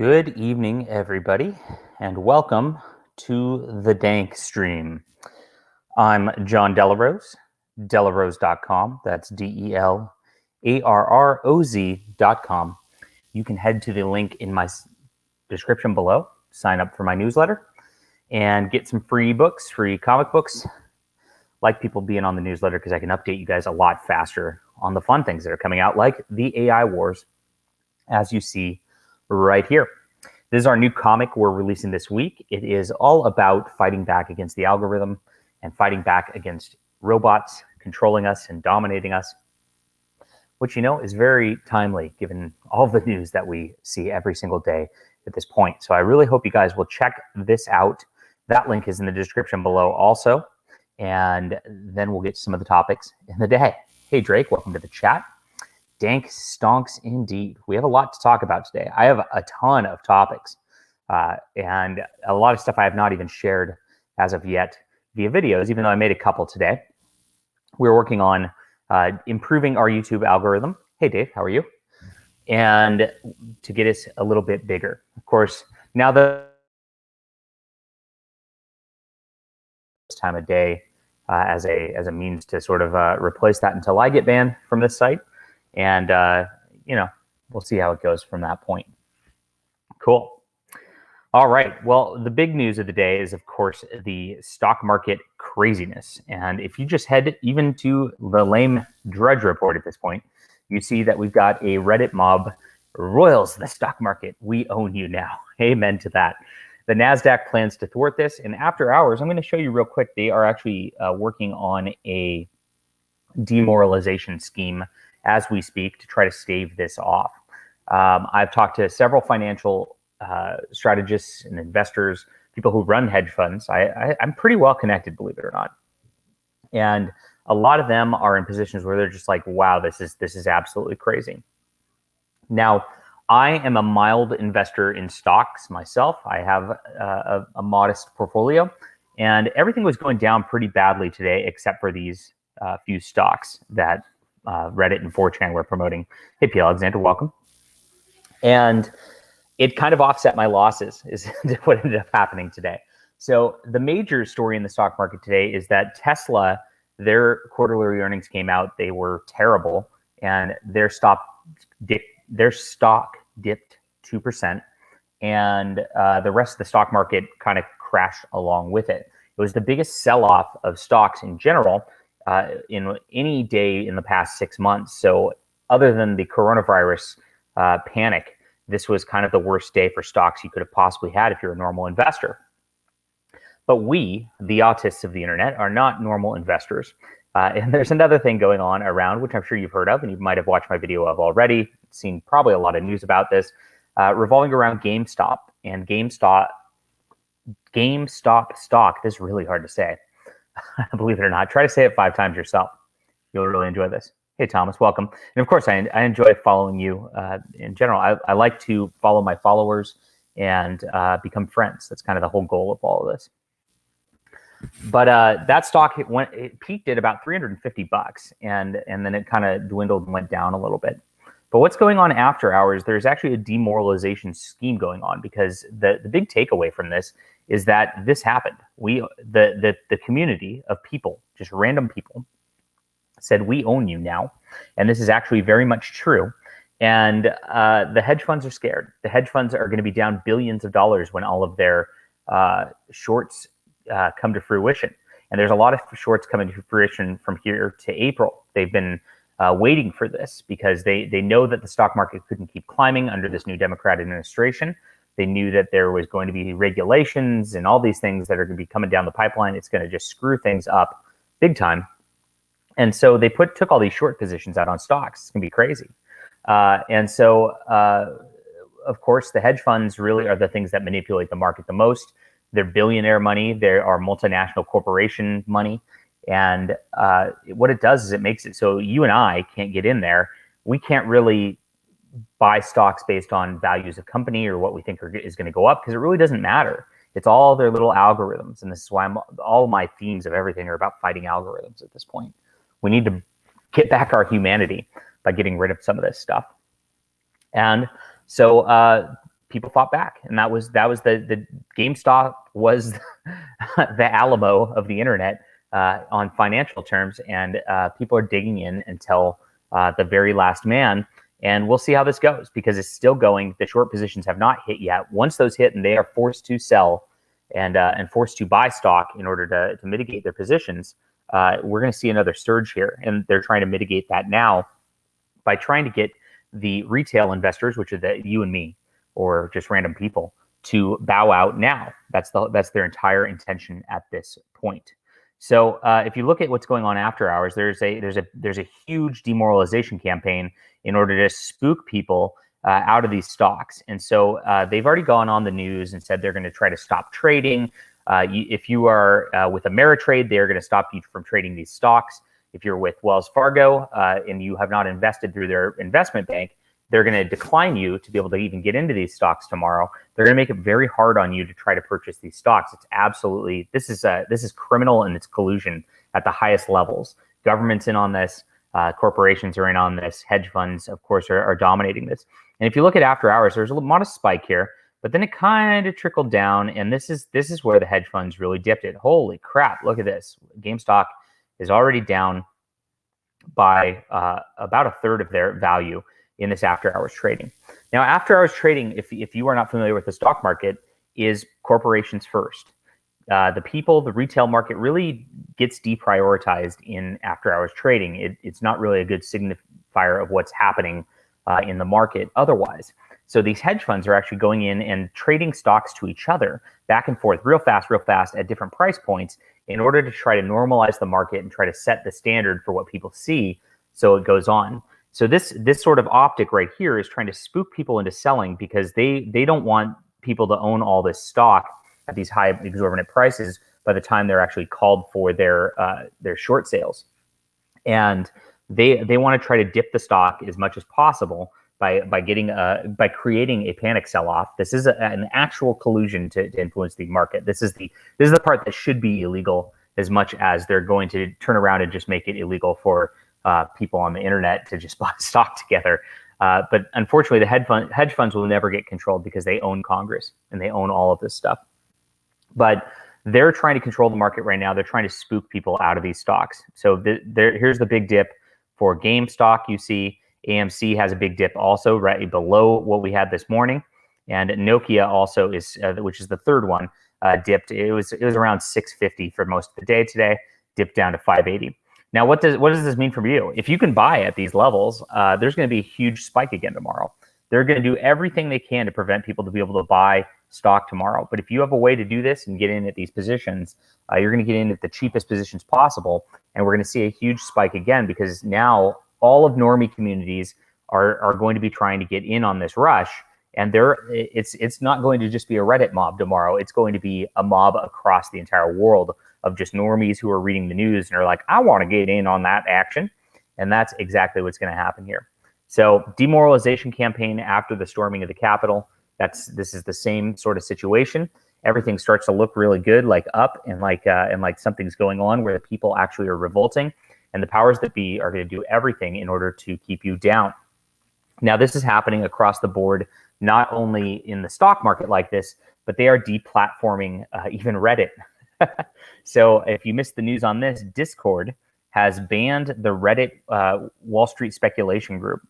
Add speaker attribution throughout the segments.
Speaker 1: Good evening, everybody, and welcome to the Dankstream. I'm John Delarose, delarose.com. That's DELARROZ.com. You can head to the link in my description below, sign up for my newsletter, and get some free books, free comic books. Like people being on the newsletter because I can update you guys a lot faster on the fun things that are coming out, like the AI wars, as you see right here. This is our new comic we're releasing this week. It is all about fighting back against the algorithm and fighting back against robots controlling us and dominating us, which, is very timely given all the news that we see every single day at this point. So I really hope you guys will check this out. That link is in the description below also. And then we'll get to some of the topics in the day. Hey, Drake, welcome to the chat. Dank stonks indeed. We have a lot to talk about today. I have a ton of topics and a lot of stuff I have not even shared as of yet via videos, even though I made a couple today. We're working on improving our YouTube algorithm. Hey, Dave, how are you? And to get us a little bit bigger. Of course, now this time of day as a means to sort of replace that until I get banned from this site. And, we'll see how it goes from that point. Cool. All right. Well, the big news of the day is, of course, the stock market craziness. And if you just head even to the lame Drudge report at this point, you see that we've got a Reddit mob royals the stock market. We own you now. Amen to that. The NASDAQ plans to thwart this. And after hours, I'm going to show you real quick. They are actually working on a demoralization scheme as we speak to try to stave this off. I've talked to several financial strategists and investors, people who run hedge funds. I'm pretty well connected, believe it or not. And a lot of them are in positions where they're just like, wow, this is absolutely crazy. Now, I am a mild investor in stocks myself. I have a modest portfolio, and everything was going down pretty badly today, except for these few stocks that Reddit and 4chan were promoting. Hey, P. Alexander, welcome. And it kind of offset my losses is what ended up happening today. So the major story in the stock market today is that Tesla, their quarterly earnings came out. They were terrible, and their stock dipped 2%, and the rest of the stock market kind of crashed along with it. It was the biggest sell-off of stocks in general in any day in the past 6 months. So other than the coronavirus panic, this was kind of the worst day for stocks you could have possibly had if you're a normal investor. But we, the autists of the internet, are not normal investors. And there's another thing going on around, which I'm sure you've heard of, and you might have watched my video of already, seen probably a lot of news about this, revolving around GameStop. And GameStop stock, this is really hard to say. Believe it or not, try to say it 5 times yourself. You'll really enjoy this. Hey, Thomas, welcome. And of course, I enjoy following you in general. I like to follow my followers and become friends. That's kind of the whole goal of all of this. But that stock, it peaked at about $350, and then it kind of dwindled and went down a little bit. But what's going on after hours, there's actually a demoralization scheme going on, because the big takeaway from this is that this happened. The community of people, just random people, said, we own you now. And this is actually very much true. And the hedge funds are scared. The hedge funds are going to be down billions of dollars when all of their shorts come to fruition. And there's a lot of shorts coming to fruition from here to April. They've been waiting for this because they know that the stock market couldn't keep climbing under this new Democratic administration. They knew that there was going to be regulations and all these things that are going to be coming down the pipeline. It's going to just screw things up big time. And so they took all these short positions out on stocks. It's going to be crazy. And so, of course, the hedge funds really are the things that manipulate the market the most. They're billionaire money. They are multinational corporation money. And what it does is it makes it so you and I can't get in there. We can't really buy stocks based on values of company or what we think is going to go up, because it really doesn't matter. It's all their little algorithms. And this is why all my themes of everything are about fighting algorithms at this point. We need to get back our humanity by getting rid of some of this stuff. And so people fought back, and that was the GameStop was the Alamo of the internet on financial terms, and people are digging in until the very last man. And we'll see how this goes, because it's still going. The short positions have not hit yet. Once those hit and they are forced to sell and forced to buy stock in order to mitigate their positions, we're going to see another surge here. And they're trying to mitigate that now by trying to get the retail investors, which are you and me, or just random people, to bow out now. That's their entire intention at this point. So if you look at what's going on after hours, there's a huge demoralization campaign in order to spook people out of these stocks. And so they've already gone on the news and said they're going to try to stop trading. If you are with Ameritrade, they're going to stop you from trading these stocks. If you're with Wells Fargo and you have not invested through their investment bank, they're going to decline you to be able to even get into these stocks tomorrow. They're going to make it very hard on you to try to purchase these stocks. It's absolutely, this is criminal, and it's collusion at the highest levels. Government's in on this. Corporations are in on this. Hedge funds, of course, are dominating this. And if you look at after hours, there's a little modest spike here, but then it kind of trickled down, and this is where the hedge funds really dipped it. Holy crap! Look at this. GameStop is already down by about a third of their value in this after hours trading. Now, after hours trading, if you are not familiar with the stock market, is corporations first. The people, the retail market really gets deprioritized in after hours trading. It's not really a good signifier of what's happening in the market otherwise. So these hedge funds are actually going in and trading stocks to each other back and forth real fast at different price points in order to try to normalize the market and try to set the standard for what people see, so it goes on. So this sort of optic right here is trying to spook people into selling, because they don't want people to own all this stock at these high exorbitant prices by the time they're actually called for their short sales. And they want to try to dip the stock as much as possible by creating a panic sell-off. This is an actual collusion to influence the market. This is the part that should be illegal, as much as they're going to turn around and just make it illegal for people on the internet to just buy stock together. But unfortunately, the hedge funds will never get controlled, because they own Congress and they own all of this stuff. But they're trying to control the market right now. They're trying to spook people out of these stocks. So here's the big dip for GameStop. You see AMC has a big dip also right below what we had this morning. And Nokia also is, which is the third one, dipped. It was around 650 for most of the day today, dipped down to 580. Now, what does this mean for you? If you can buy at these levels, there's going to be a huge spike again tomorrow. They're going to do everything they can to prevent people to be able to buy stock tomorrow. But if you have a way to do this and get in at these positions, you're going to get in at the cheapest positions possible. And we're going to see a huge spike again, because now all of normie communities are going to be trying to get in on this rush. And it's not going to just be a Reddit mob tomorrow. It's going to be a mob across the entire world of just normies who are reading the news and are like, I want to get in on that action. And that's exactly what's going to happen here. So demoralization campaign after the storming of the Capitol. This is the same sort of situation. Everything starts to look really good, like up, and like something's going on where the people actually are revolting, and the powers that be are going to do everything in order to keep you down. Now, this is happening across the board, not only in the stock market like this, but they are deplatforming even Reddit. So if you missed the news on this, Discord has banned the Reddit Wall Street speculation group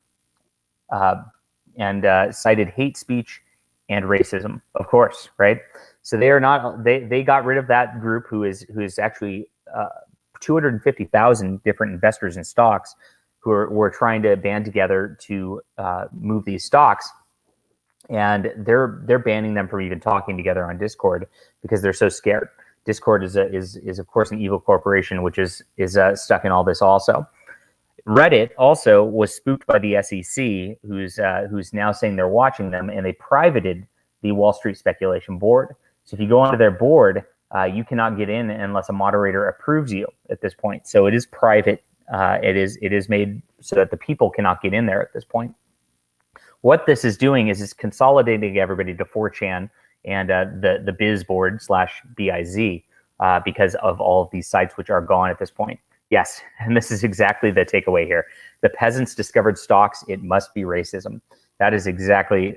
Speaker 1: and cited hate speech and racism, of course, right? So they got rid of that group who is actually 250,000 different investors in stocks who were trying to band together to move these stocks. And they're banning them from even talking together on Discord because they're so scared. Discord is of course an evil corporation which is stuck in all this also. Reddit also was spooked by the SEC, who's now saying they're watching them, and they privated the Wall Street speculation board. So if you go onto their board, you cannot get in unless a moderator approves you at this point. So it is private. It is made so that the people cannot get in there at this point. What this is doing is it's consolidating everybody to 4chan and the Biz board /BIZ because of all of these sites which are gone at this point. Yes, and this is exactly the takeaway here. The peasants discovered stocks. It must be racism. That is exactly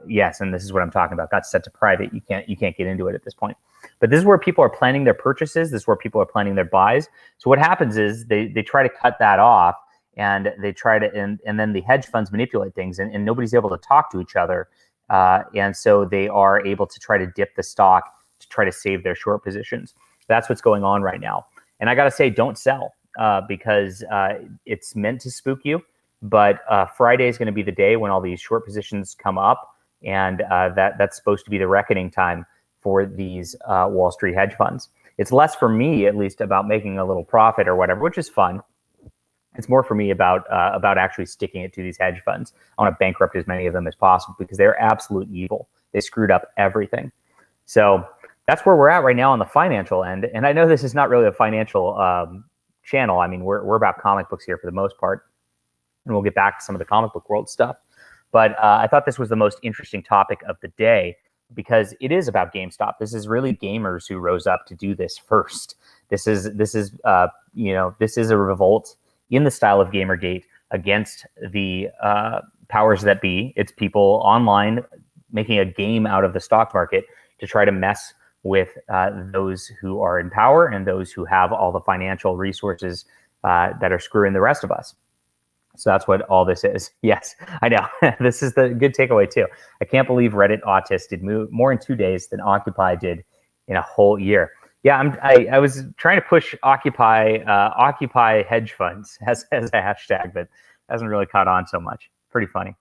Speaker 1: yes, and this is what I'm talking about. Got set to private. You can't get into it at this point. But this is where people are planning their purchases. This is where people are planning their buys. So what happens is they try to cut that off, and they try to and then the hedge funds manipulate things, and nobody's able to talk to each other, and so they are able to try to dip the stock to try to save their short positions. That's what's going on right now. And I got to say, don't sell because it's meant to spook you. But Friday is going to be the day when all these short positions come up, and that's supposed to be the reckoning time for these Wall Street hedge funds. It's less for me, at least, about making a little profit or whatever, which is fun. It's more for me about actually sticking it to these hedge funds. I want to bankrupt as many of them as possible because they're absolute evil. They screwed up everything. So that's where we're at right now on the financial end. And I know this is not really a financial channel. I mean, we're about comic books here for the most part. And we'll get back to some of the comic book world stuff. But I thought this was the most interesting topic of the day because it is about GameStop. This is really gamers who rose up to do this first. This is a revolt in the style of Gamergate against the powers that be. It's people online making a game out of the stock market to try to mess with those who are in power and those who have all the financial resources that are screwing the rest of us. So that's what all this is. Yes, I know. This is the good takeaway too. I can't believe Reddit Autist did more in 2 days than Occupy did in a whole year. Yeah, I was trying to push Occupy hedge funds as a hashtag, but hasn't really caught on so much. Pretty funny.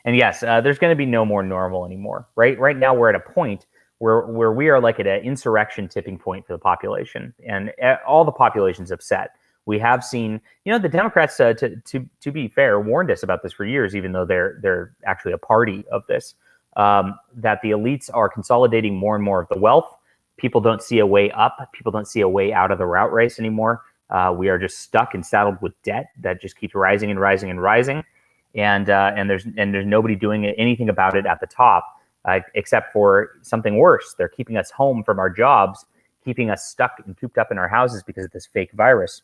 Speaker 1: And yes, there's going to be no more normal anymore. Right now, we're at a point where we are like at an insurrection tipping point for the population, and all the population's upset. We have seen, the Democrats, to be fair, warned us about this for years, even though they're actually a party of this, that the elites are consolidating more and more of the wealth. People don't see a way up. People don't see a way out of the rat race anymore. We are just stuck and saddled with debt that just keeps rising and rising and rising, and there's nobody doing anything about it at the top, except for something worse. They're keeping us home from our jobs, keeping us stuck and cooped up in our houses because of this fake virus.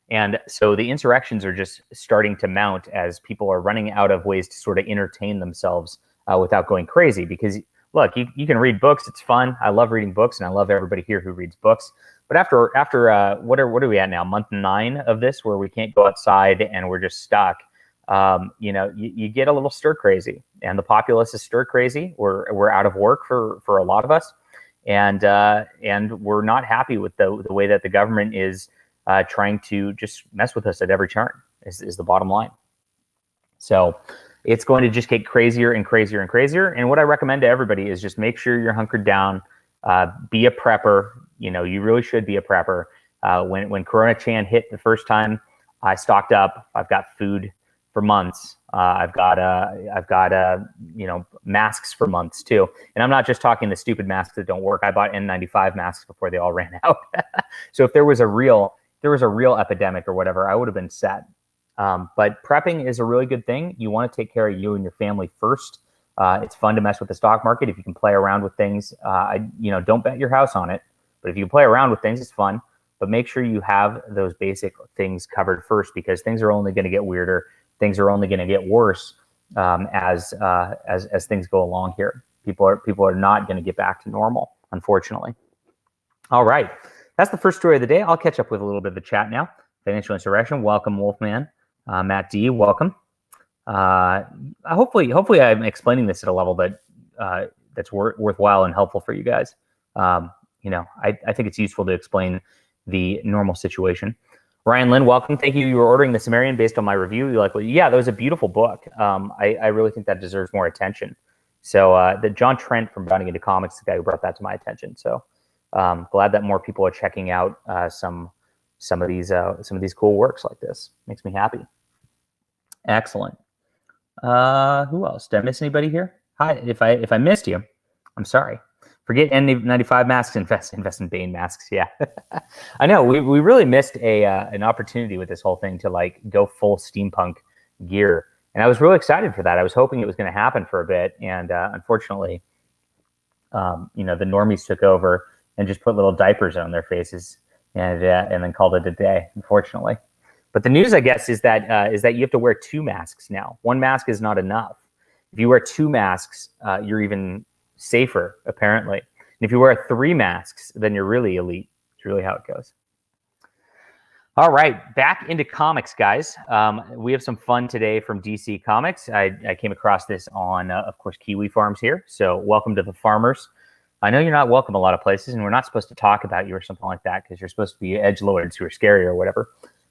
Speaker 1: And so the insurrections are just starting to mount as people are running out of ways to sort of entertain themselves without going crazy. Because look, you can read books; it's fun. I love reading books, and I love everybody here who reads books. But after what are we at now? Month 9 of this, where we can't go outside and we're just stuck. You get a little stir crazy, and the populace is stir crazy. We're out of work for a lot of us, and we're not happy with the way that the government is trying to just mess with us at every turn is the bottom line. So it's going to just get crazier and crazier and crazier. And what I recommend to everybody is just make sure you're hunkered down, be a prepper. You really should be a prepper. When Corona Chan hit the first time, I stocked up. I've got food for months. I've got masks for months too. And I'm not just talking the stupid masks that don't work. I bought N95 masks before they all ran out. So if there was a real epidemic or whatever, I would have been set. But prepping is a really good thing. You want to take care of you and your family first. It's fun to mess with the stock market if you can play around with things. Don't bet your house on it, but if you play around with things, it's fun. But make sure you have those basic things covered first, because things are only going to get weirder. Things are only going to get worse as things go along here. People are not going to get back to normal, unfortunately. All right. That's the first story of the day. I'll catch up with a little bit of the chat now. Financial Insurrection, welcome, Wolfman. Matt D, welcome. Hopefully I'm explaining this at a level that's worthwhile and helpful for you guys. I think it's useful to explain the normal situation. Ryan Lynn, welcome. Thank you. You were ordering The Sumerian based on my review. Yeah, that was a beautiful book. I really think that deserves more attention. So the John Trent from Bounding Into Comics, the guy who brought that to my attention. So glad that more people are checking out some of these cool works like this. Makes me happy. Excellent. Who else? Did I miss anybody here? Hi. If I missed you, I'm sorry. Forget N95 masks. Invest in Bane masks. Yeah, I know. We really missed an opportunity with this whole thing to go full steampunk gear, and I was really excited for that. I was hoping it was going to happen for a bit, and unfortunately, the normies took over and just put little diapers on their faces and then called it a day, unfortunately. But the news, I guess, is that you have to wear 2 masks now. 1 mask is not enough. If you wear 2 masks, you're even safer, apparently. And if you wear 3 masks, then you're really elite. It's really how it goes. All right, back into comics, guys. We have some fun today from DC Comics. I came across this on, of course, Kiwi Farms here. So welcome to the farmers. I know you're not welcome a lot of places, and we're not supposed to talk about you or something like that because you're supposed to be edgelords who are scary or whatever.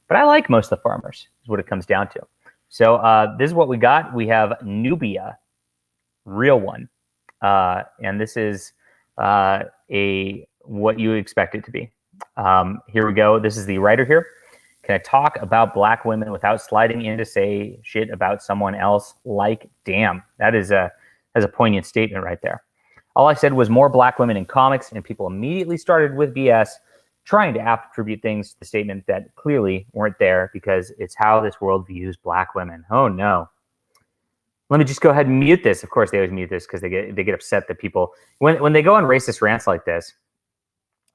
Speaker 1: But I like most of the farmers, is what it comes down to. So this is what we got. We have Nubia, real one. And this is what you expect it to be. Here we go. This is the writer here. Can I talk about black women without sliding in to say shit about someone else? Like, damn, that's a poignant statement right there. All I said was more black women in comics, and people immediately started with BS, trying to attribute things to the statement that clearly weren't there because it's how this world views black women. Oh no. Let me just go ahead and mute this. Of course, they always mute this because they get upset that people, when they go on racist rants like this,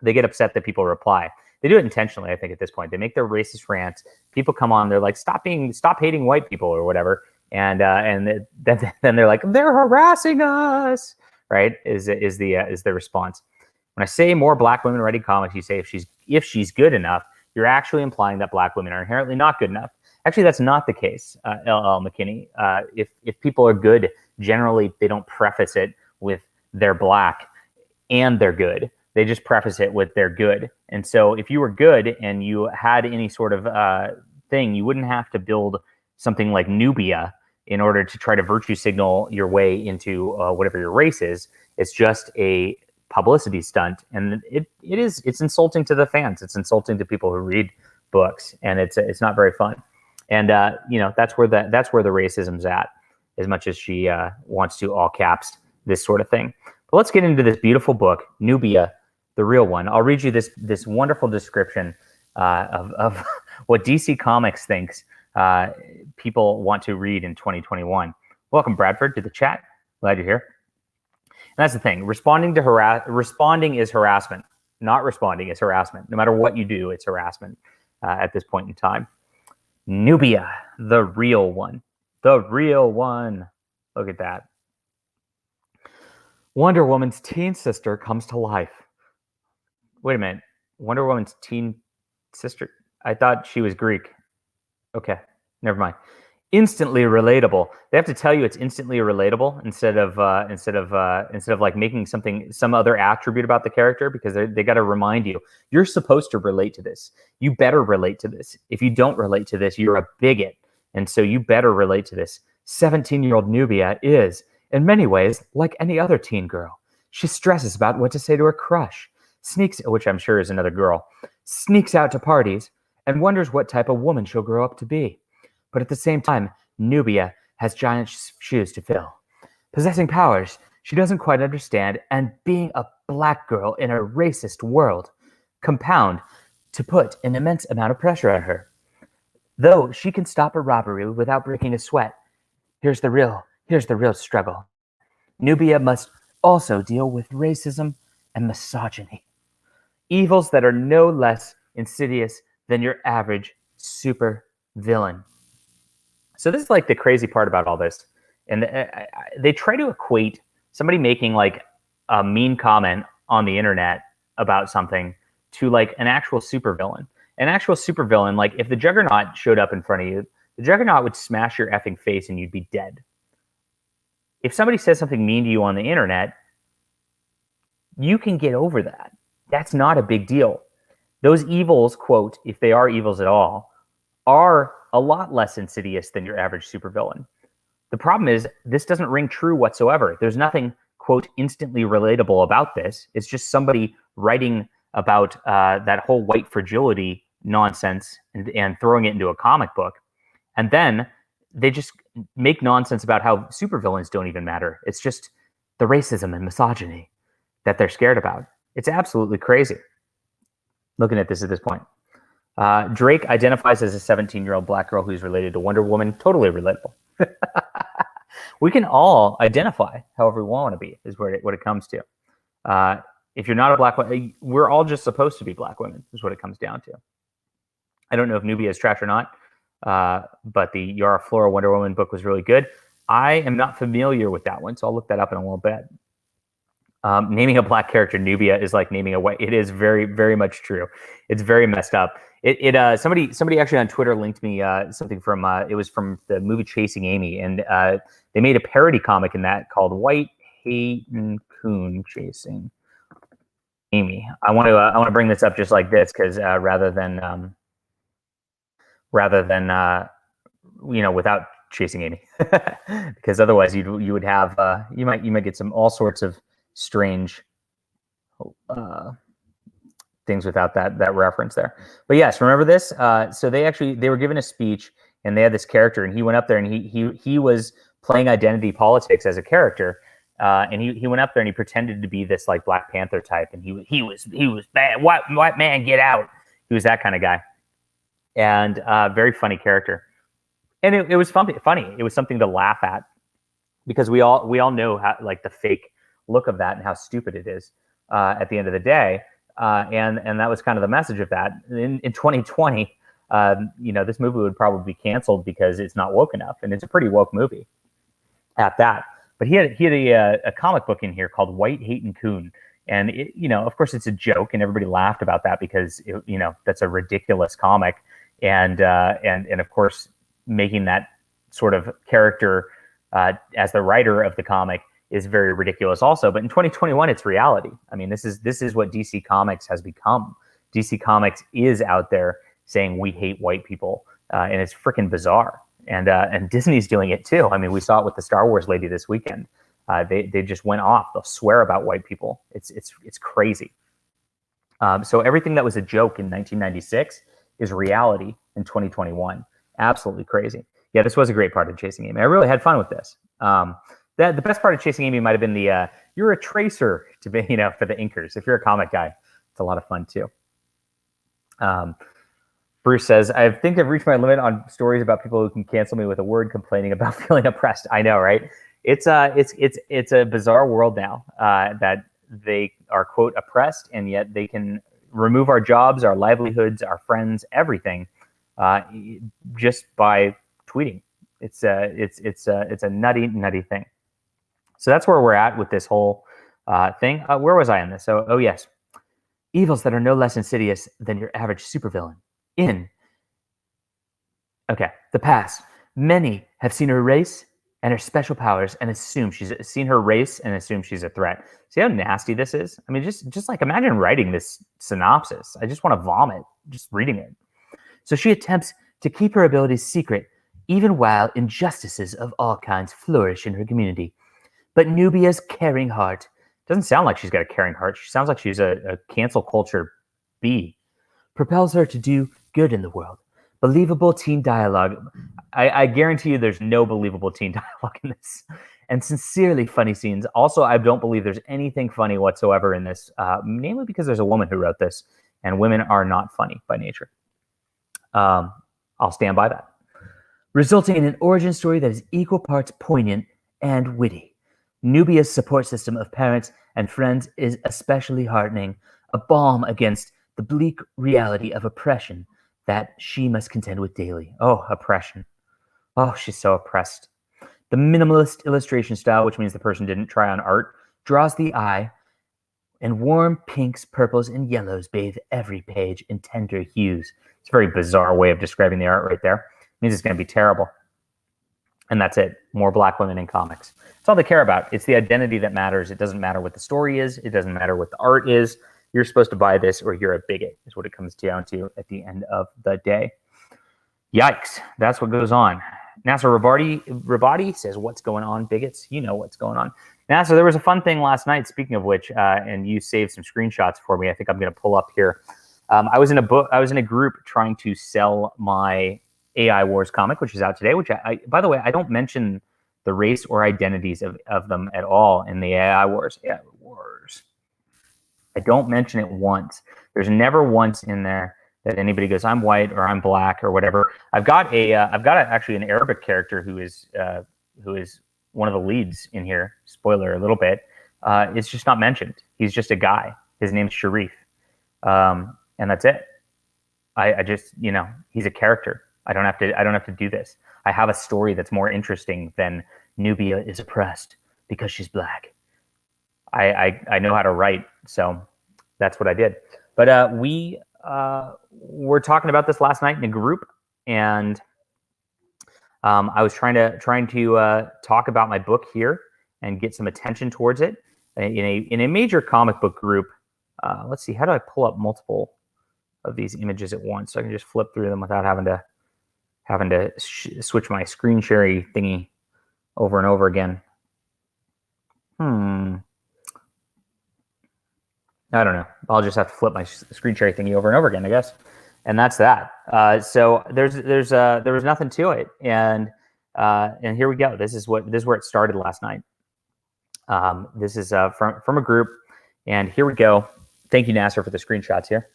Speaker 1: they get upset that people reply. They do it intentionally, I think, at this point. They make their racist rants. People come on, they're like, stop hating white people or whatever. And then they're like, they're harassing us, right? Is the response. When I say more black women writing comics, you say if she's good enough, you're actually implying that black women are inherently not good enough. Actually, that's not the case, LL McKinney. If people are good, generally they don't preface it with they're black and they're good. They just preface it with they're good. And so if you were good and you had any sort of thing, you wouldn't have to build something like Nubia in order to try to virtue signal your way into whatever your race is. It's just a publicity stunt, and it's insulting to the fans. It's insulting to people who read books, and it's not very fun. And that's where the racism's at, as much as she wants to all caps this sort of thing. But let's get into this beautiful book, Nubia, the real one. I'll read you this wonderful description of what DC Comics thinks people want to read in 2021. Welcome, Bradford, to the chat. Glad you're here. And that's the thing. Responding is harassment. Not responding is harassment. No matter what you do, it's harassment at this point in time. Nubia, the real one. The real one. Look at that. Wonder Woman's teen sister comes to life. Wait a minute. Wonder Woman's teen sister? I thought she was Greek. Okay, never mind. Instantly relatable. They have to tell you it's instantly relatable instead of like making some other attribute about the character, because they got to remind you you're supposed to relate to this. You better relate to this. If you don't relate to this, you're a bigot, and so you better relate to this. 17-year-old Nubia is, in many ways, like any other teen girl. She stresses about what to say to her crush, which I'm sure is another girl, sneaks out to parties, and wonders what type of woman she'll grow up to be. But at the same time, Nubia has giant shoes to fill. Possessing powers she doesn't quite understand, and being a black girl in a racist world compound to put an immense amount of pressure on her. Though she can stop a robbery without breaking a sweat, here's the real struggle. Nubia must also deal with racism and misogyny, evils that are no less insidious than your average super villain. So this is like the crazy part about all this. And they try to equate somebody making like a mean comment on the internet about something to like an actual supervillain. An actual supervillain, like if the Juggernaut showed up in front of you, the Juggernaut would smash your effing face and you'd be dead. If somebody says something mean to you on the internet, you can get over that. That's not a big deal. Those evils, quote, if they are evils at all, are a lot less insidious than your average supervillain. The problem is this doesn't ring true whatsoever. There's nothing, quote, instantly relatable about this. It's just somebody writing about that whole white fragility nonsense and throwing it into a comic book. And then they just make nonsense about how supervillains don't even matter. It's just the racism and misogyny that they're scared about. It's absolutely crazy looking at this point. Drake identifies as a 17-year-old black girl who's related to Wonder Woman. Totally relatable. We can all identify however we want to be, is what it comes to. If you're not a black woman, we're all just supposed to be black women, is what it comes down to. I don't know if Nubia is trash or not. But the Yara Flora Wonder Woman book was really good. I am not familiar with that one, so I'll look that up in a little bit. Naming a black character Nubia is like naming a white. It is very, very much true. It's very messed up. Somebody actually on Twitter linked me something from it was from the movie Chasing Amy, and they made a parody comic in that called White Hayden Coon Chasing Amy. I want to bring this up just like this because rather than without chasing Amy, because otherwise you would have you might get some all sorts of strange things without that reference there. But yes, remember this. So they were given a speech, and they had this character, and he went up there, and he was playing identity politics as a character, and he went up there and he pretended to be this like Black Panther type, and he was bad. White man, get out. He was that kind of guy, and very funny character. And it was funny. It was something to laugh at because we all know how like the fake look of that and how stupid it is at the end of the day. And that was kind of the message of that. In 2020, this movie would probably be canceled because it's not woke enough, and it's a pretty woke movie at that. But he had a comic book in here called White Hayden Coon, and of course it's a joke, and everybody laughed about that because that's a ridiculous comic, and of course making that sort of character as the writer of the comic is very ridiculous also. But in 2021, it's reality. I mean, this is what DC Comics has become. DC Comics is out there saying we hate white people, and it's freaking bizarre. And Disney's doing it too. I mean, we saw it with the Star Wars lady this weekend. They just went off. They'll swear about white people. It's crazy. So everything that was a joke in 1996 is reality in 2021. Absolutely crazy. Yeah, this was a great part of Chasing Amy. I really had fun with this. The best part of Chasing Amy might have been the you're a tracer to be, for the inkers. If you're a comic guy, it's a lot of fun too. Bruce says, I think I've reached my limit on stories about people who can cancel me with a word complaining about feeling oppressed. I know, right? It's a bizarre world now that they are, quote, oppressed, and yet they can remove our jobs, our livelihoods, our friends, everything just by tweeting. It's a nutty thing. So that's where we're at with this whole thing. Where was I on this? Oh yes. Evils that are no less insidious than your average supervillain. The past. Many have seen her race and her special powers and assume she's seen her race and assume she's a threat. See how nasty this is? I mean, just like imagine writing this synopsis. I just want to vomit just reading it. So she attempts to keep her abilities secret, even while injustices of all kinds flourish in her community. But Nubia's caring heart doesn't sound like she's got a caring heart. She sounds like she's a cancel culture bee. Propels her to do good in the world. Believable teen dialogue. I guarantee you there's no believable teen dialogue in this. And sincerely funny scenes. Also, I don't believe there's anything funny whatsoever in this, namely because there's a woman who wrote this, and women are not funny by nature. I'll stand by that. Resulting in an origin story that is equal parts poignant and witty. Nubia's support system of parents and friends is especially heartening, a balm against the bleak reality of oppression that she must contend with daily. Oh, oppression. Oh, she's so oppressed. The minimalist illustration style, which means the person didn't try on art, draws the eye, and warm pinks, purples, and yellows bathe every page in tender hues. It's a very bizarre way of describing the art right there. It means it's going to be terrible. And that's it. More black women in comics. That's all they care about. It's the identity that matters. It doesn't matter what the story is. It doesn't matter what the art is. You're supposed to buy this or you're a bigot, is what it comes down to at the end of the day. Yikes. That's what goes on. Nasser Rabadi says, what's going on, bigots? You know what's going on. Nasser, there was a fun thing last night, speaking of which, and you saved some screenshots for me. I think I'm going to pull up here. I was in a group trying to sell my AI Wars comic, which is out today, which by the way, I don't mention the race or identities of them at all in the AI Wars. AI Wars. I don't mention it once. There's never once in there that anybody goes, I'm white or I'm black or whatever. I've got actually an Arabic character who is one of the leads in here. Spoiler a little bit. It's just not mentioned. He's just a guy. His name's Sharif. And that's it. I just, he's a character. I don't have to do this. I have a story that's more interesting than Nubia is oppressed because she's black. I know how to write, so that's what I did. But we were talking about this last night in a group, and I was trying to talk about my book here and get some attention towards it in a major comic book group. Let's see, how do I pull up multiple of these images at once so I can just flip through them without having to switch my screen sharing thingy over and over again? I don't know. I'll just have to flip my screen sharing thingy over and over again, I guess. And that's that. So there was nothing to it, and here we go. This is where it started last night. This is from a group, and here we go. Thank you, Nasser, for the screenshots here.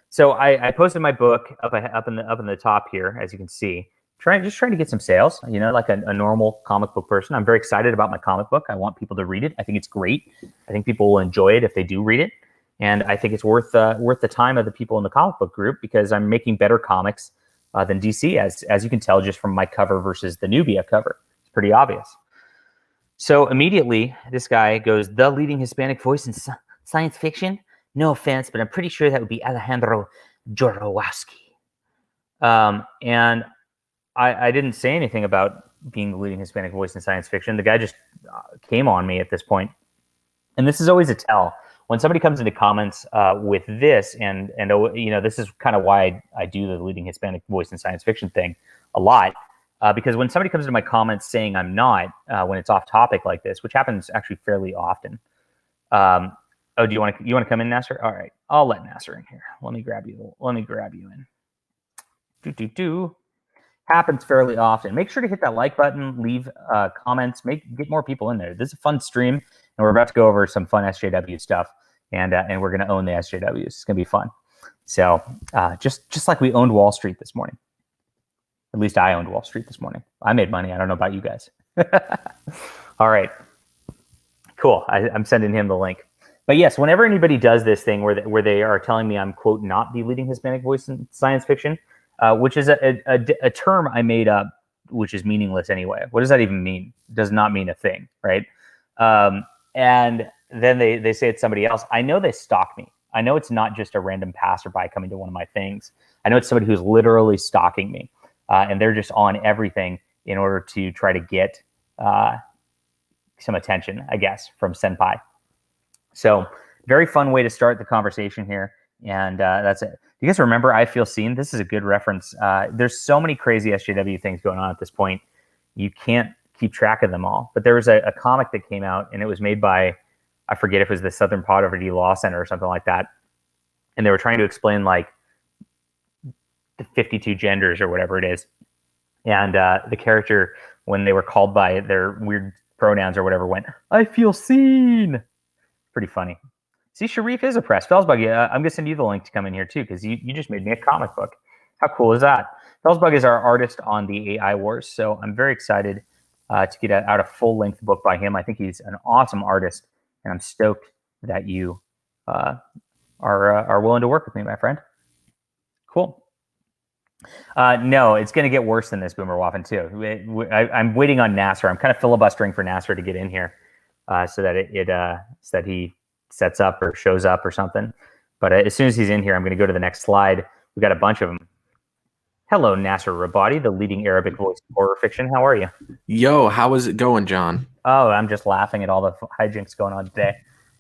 Speaker 1: So I posted my book up in the top here, as you can see. Just trying to get some sales, like a normal comic book person. I'm very excited about my comic book. I want people to read it. I think it's great. I think people will enjoy it if they do read it. And I think it's worth the time of the people in the comic book group, because I'm making better comics than DC, as you can tell just from my cover versus the Nubia cover. It's pretty obvious. So immediately, this guy goes, "The leading Hispanic voice in science fiction? No offense, but I'm pretty sure that would be Alejandro Jodorowsky." And I didn't say anything about being the leading Hispanic voice in science fiction. The guy just came on me at this point. And this is always a tell. When somebody comes into comments with this, and this is kind of why I do the leading Hispanic voice in science fiction thing a lot, because when somebody comes into my comments saying I'm not, when it's off topic like this, which happens actually fairly often. Oh, do you want to come in, Nasser? All right, I'll let Nasser in here. Let me grab you in. Happens fairly often. Make sure to hit that like button, leave comments, get more people in there. This is a fun stream, and we're about to go over some fun SJW stuff, and we're going to own the SJWs. It's going to be fun. So just like we owned Wall Street this morning. At least I owned Wall Street this morning. I made money. I don't know about you guys. All right. Cool. I'm sending him the link. But yes, whenever anybody does this thing where they are telling me I'm, quote, not the leading Hispanic voice in science fiction, which is a term I made up, which is meaningless anyway. What does that even mean? It does not mean a thing, right? And then they say it's somebody else. I know they stalk me. I know it's not just a random passerby coming to one of my things. I know it's somebody who's literally stalking me. And they're just on everything in order to try to get some attention, I guess, from Senpai. So very fun way to start the conversation here. And that's it. Do you guys remember I Feel Seen? This is a good reference. There's so many crazy SJW things going on at this point. You can't keep track of them all. But there was a comic that came out, and it was made by, I forget if it was the Southern Poverty Law Center or something like that. And they were trying to explain like the 52 genders or whatever it is. And the character, when they were called by their weird pronouns or whatever, went, "I feel seen." Pretty funny. See, Sharif is oppressed. Felsbug, I'm going to send you the link to come in here too, because you just made me a comic book. How cool is that? Felsbug is our artist on the AI Wars, so I'm very excited to get out a full-length book by him. I think he's an awesome artist, and I'm stoked that you are willing to work with me, my friend. Cool. No, it's going to get worse than this, Boomer Waffen, too. I'm waiting on Nasser. I'm kind of filibustering for Nasser to get in here so that he sets up or shows up or something. But as soon as he's in here, I'm going to go to the next slide. We've got a bunch of them. Hello, Nasser Rabadi, the leading Arabic voice of horror fiction. How are you?
Speaker 2: Yo, how is it going, John?
Speaker 1: Oh, I'm just laughing at all the hijinks going on today.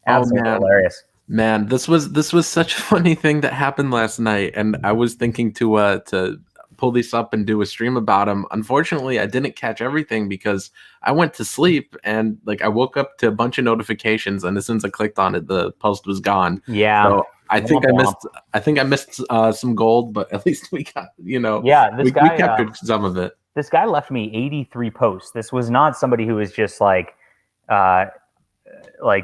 Speaker 1: Absolutely hilarious.
Speaker 2: Man, this was such a funny thing that happened last night, and I was thinking to pull these up and do a stream about them. Unfortunately, I didn't catch everything because I went to sleep, and like I woke up to a bunch of notifications, and as soon as I clicked on it, the post was gone.
Speaker 1: Yeah.
Speaker 2: So I think I missed some gold, but at least we got, we captured some of it.
Speaker 1: This guy left me 83 posts. This was not somebody who was just like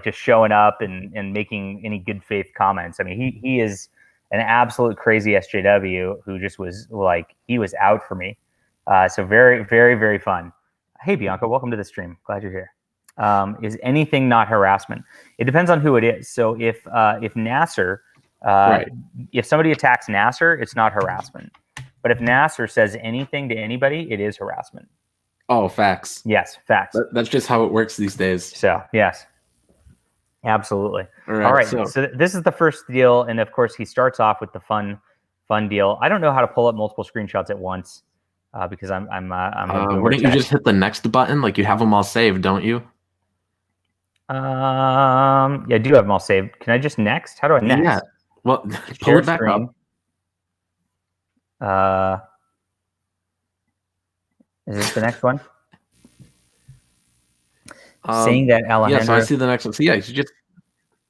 Speaker 1: just showing up and making any good faith comments. I mean, he is an absolute crazy SJW who just was like, he was out for me. So very, very, very fun. Hey, Bianca, welcome to the stream. Glad you're here. Is anything not harassment? It depends on who it is. So if Nasser,
Speaker 2: right.
Speaker 1: If somebody attacks Nasser, it's not harassment. But if Nasser says anything to anybody, it is harassment.
Speaker 2: Oh, facts.
Speaker 1: Yes, facts.
Speaker 2: That's just how it works these days.
Speaker 1: So, yes. Absolutely.
Speaker 2: All
Speaker 1: right. So this is the first deal, and of course, he starts off with the fun deal. I don't know how to pull up multiple screenshots at once because I'm a boomer.
Speaker 2: Wouldn't you just hit the next button? Like you have them all saved, don't you?
Speaker 1: Yeah, I do have them all saved. Can I just next? How do I next?
Speaker 2: Yeah. Well, pull it back up.
Speaker 1: Is this the next one? Saying that Alejandro.
Speaker 2: Yeah, so I see the next one. So yeah, you just.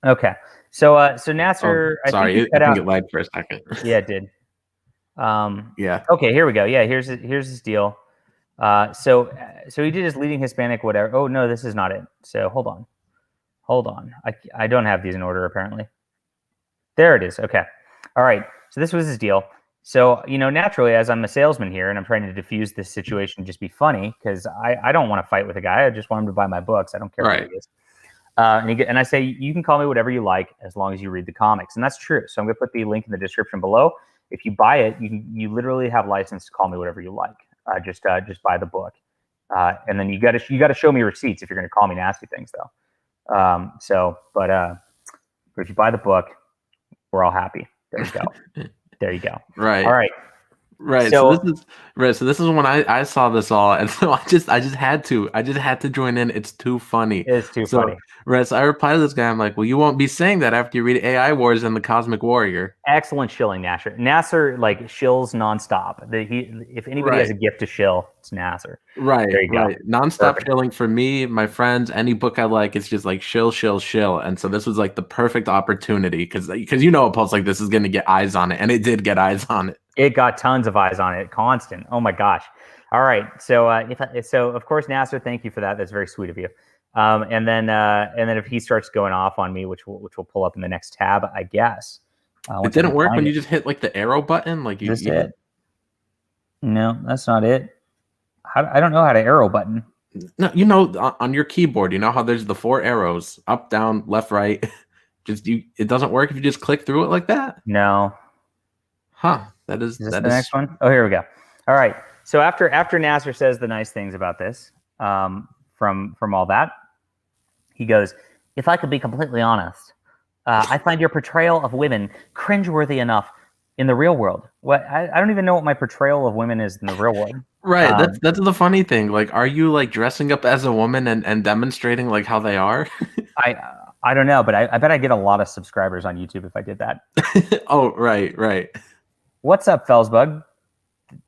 Speaker 1: Okay. So Nasser.
Speaker 2: Sorry, I think it lagged for a second.
Speaker 1: Yeah, it did.
Speaker 2: Yeah.
Speaker 1: Okay, here we go. Yeah, here's his deal. So he did his leading Hispanic whatever. Oh no, this is not it. So hold on. I don't have these in order apparently. There it is. Okay. All right. So this was his deal. So, naturally, as I'm a salesman here and I'm trying to diffuse this situation, just be funny because I don't want to fight with a guy. I just want him to buy my books. I don't care what he is. And I say, you can call me whatever you like as long as you read the comics. And that's true. So I'm going to put the link in the description below. If you buy it, you literally have license to call me whatever you like. Just buy the book. And then you got to show me receipts if you're going to call me nasty things, though. But if you buy the book, we're all happy. There you go. There you go.
Speaker 2: Right.
Speaker 1: All right.
Speaker 2: Right. So this is when I saw this all, and so I just had to join in. It's too funny.
Speaker 1: It's too funny.
Speaker 2: Right. So I replied to this guy. I'm like, well, you won't be saying that after you read AI Wars and the Cosmic Warrior.
Speaker 1: Excellent shilling, Nasser. Nasser shills nonstop. If anybody has a gift to shill, it's Nasser.
Speaker 2: Right.
Speaker 1: There you go.
Speaker 2: Right. Nonstop shilling for me, my friends, any book I like. It's just like shill. And so this was like the perfect opportunity because a post like this is going to get eyes on it, and it did get eyes on it.
Speaker 1: It got tons of eyes on it, constant. Oh my gosh! All right, so of course, Nasser, thank you for that. That's very sweet of you. And then if he starts going off on me, which we'll pull up in the next tab, I guess.
Speaker 2: It didn't work when you just hit like the arrow button, like you.
Speaker 1: Just it. No, that's not it. I don't know how to arrow button.
Speaker 2: No, on your keyboard, you know how there's the 4 arrows, up, down, left, right. It doesn't work if you just click through it like that.
Speaker 1: No.
Speaker 2: Huh. That is
Speaker 1: the next one. Oh, here we go. All right. So after Nasser says the nice things about this, from all that, he goes, "If I could be completely honest, I find your portrayal of women cringeworthy enough in the real world." What I don't even know what my portrayal of women is in the real world.
Speaker 2: Right. That's the funny thing. Like, are you like dressing up as a woman and demonstrating like how they are?
Speaker 1: I don't know, but I bet I get a lot of subscribers on YouTube if I did that.
Speaker 2: Oh, right.
Speaker 1: What's up, Felsbug?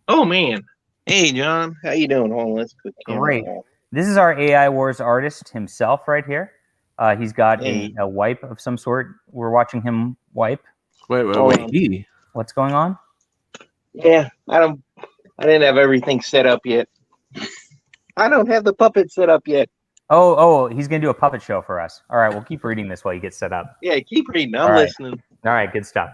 Speaker 3: Oh man, hey John, how you doing? Hold on, let's put the camera
Speaker 1: Great.
Speaker 3: on.
Speaker 1: This is our AI Wars artist himself right here. He's got a wipe of some sort. We're watching him wipe.
Speaker 2: Wait.
Speaker 1: What's going on?
Speaker 3: Yeah, I didn't have everything set up yet. I don't have the puppet set up yet.
Speaker 1: Oh, he's gonna do a puppet show for us. All right, we'll keep reading this while you get set up.
Speaker 3: Yeah, keep reading. I'm listening.
Speaker 1: All right, good stuff.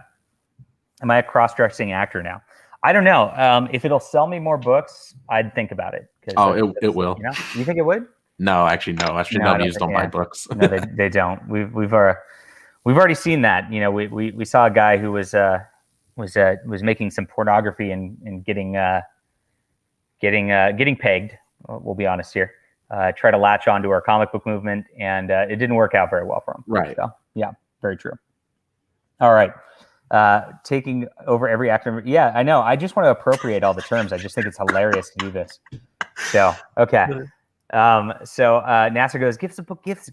Speaker 1: Am I a cross-dressing actor now? I don't know. If it'll sell me more books, I'd think about it.
Speaker 2: It will.
Speaker 1: You think it would?
Speaker 2: No, actually, no. Nobody don't buy books.
Speaker 1: No, they don't. We've already seen that. We saw a guy who was making some pornography and getting pegged. We'll be honest here. Try to latch onto our comic book movement, and it didn't work out very well for him.
Speaker 2: Right.
Speaker 1: So, yeah, very true. All right. Taking over every actor. Yeah, I know. I just want to appropriate all the terms. I just think it's hilarious to do this. So, okay. So Nasser goes, give the book a chance.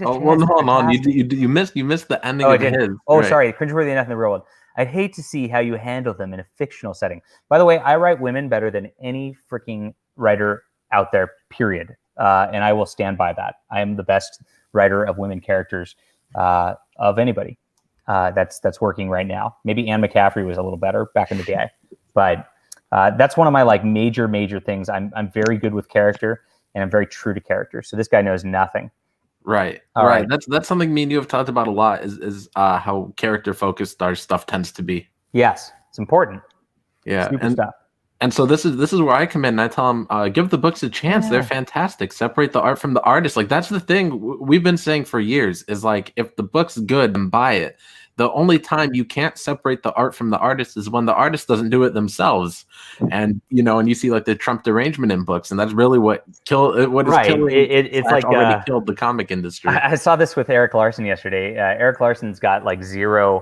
Speaker 2: Oh, well, hold on. You missed the ending of his.
Speaker 1: Oh, right. Sorry. Cringeworthy enough in the real world. I'd hate to see how you handle them in a fictional setting. By the way, I write women better than any freaking writer out there, period. And I will stand by that. I am the best writer of women characters of anybody. That's working right now. Maybe Anne McCaffrey was a little better back in the day, but that's one of my major things. I'm very good with character, and I'm very true to character. So this guy knows nothing.
Speaker 2: Right. All right. That's something me and you have talked about a lot. Is how character focused our stuff tends to be.
Speaker 1: Yes, it's important.
Speaker 2: Yeah,
Speaker 1: Super stuff.
Speaker 2: And so this is where I come in and I tell them, give the books a chance. Yeah. They're fantastic. Separate the art from the artist. Like, that's the thing we've been saying for years is like, if the book's good, then buy it. the only time you can't separate the art from the artist is when the artist doesn't do it themselves. And and you see like the Trump derangement in books, and that's really what is killing.
Speaker 1: It's like
Speaker 2: already killed the comic industry.
Speaker 1: I saw this with Eric Larson yesterday. Eric Larson's got like zero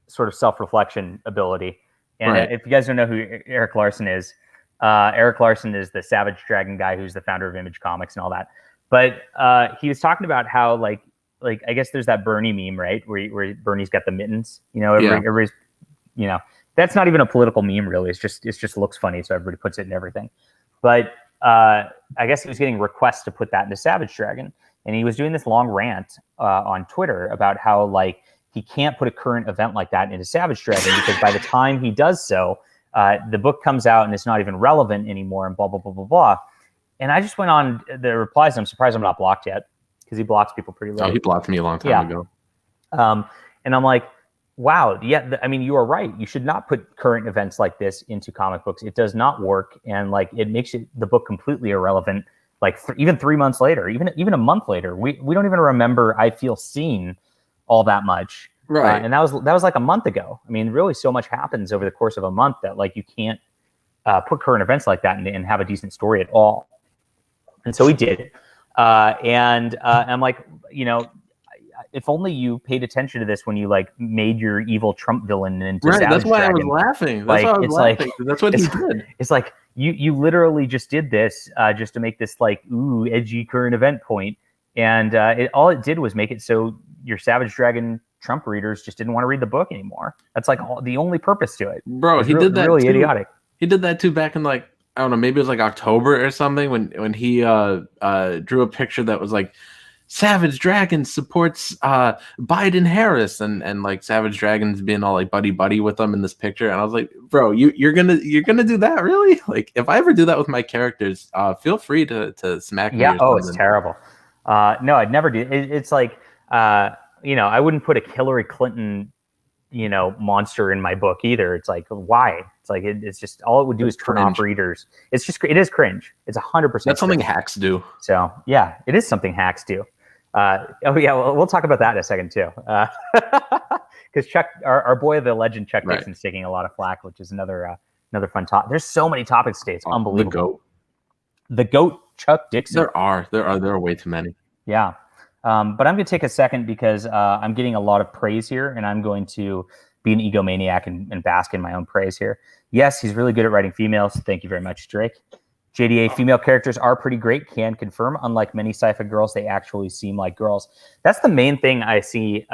Speaker 1: sort of self-reflection ability. And if you guys don't know who Eric Larson is the Savage Dragon guy who's the founder of Image Comics and all that. But he was talking about how like I guess there's that Bernie meme, right? Where Bernie's got the mittens, everybody's, that's not even a political meme really. It just looks funny. So everybody puts it in everything. But I guess he was getting requests to put that into Savage Dragon. And he was doing this long rant on Twitter about how like he can't put a current event like that into Savage Dragon because by the time he does so, the book comes out and it's not even relevant anymore and blah, blah, blah, blah, blah. And I just went on the replies. And I'm surprised I'm not blocked yet because he blocks people pretty late.
Speaker 2: Oh, he blocked me a long time ago.
Speaker 1: And I'm like, wow. Yeah. I mean, you are right. You should not put current events like this into comic books. It does not work. And like, it makes the book completely irrelevant. Like even 3 months later, even a month later, we don't even remember I Feel Seen all that much.
Speaker 2: Right.
Speaker 1: And that was like a month ago. I mean, really so much happens over the course of a month that like you can't put current events like that and have a decent story at all. And so we did. And I'm like, if only you paid attention to this when you like made your evil Trump villain into Savage
Speaker 2: That's why
Speaker 1: Dragon.
Speaker 2: I was laughing. That's why I was laughing. That's what he did.
Speaker 1: It's like you literally just did this just to make this like edgy current event point. And all it did was make it so your Savage Dragon Trump readers just didn't want to read the book anymore. That's like the only purpose to it.
Speaker 2: Bro, he did that
Speaker 1: really
Speaker 2: too.
Speaker 1: Idiotic.
Speaker 2: He did that too back in like, I don't know, maybe it was like October or something when he drew a picture that was like Savage Dragon supports Biden Harris and like Savage Dragon's being all like buddy with them in this picture. And I was like, bro, you're gonna do that, really? Like if I ever do that with my characters, feel free to smack me.
Speaker 1: Yeah. Oh, it's terrible. No, I'd never do. It's like I wouldn't put a Hillary Clinton monster in my book either. It's like, why? It's like it's just all it would do is turn off readers. It is cringe. It's 100%.
Speaker 2: That's something hacks do.
Speaker 1: So yeah, it is something hacks do. We'll talk about that in a second too. Because Chuck, our boy, the legend Chuck Dixon's taking a lot of flack, which is another fun topic. There's so many topics today. It's unbelievable. The goat, Chuck Dixon.
Speaker 2: There are way too many.
Speaker 1: Yeah. But I'm going to take a second because I'm getting a lot of praise here, and I'm going to be an egomaniac and bask in my own praise here. Yes, he's really good at writing females. Thank you very much, Drake. JDA, female characters are pretty great, can confirm. Unlike many sci-fi girls, they actually seem like girls. That's the main thing I see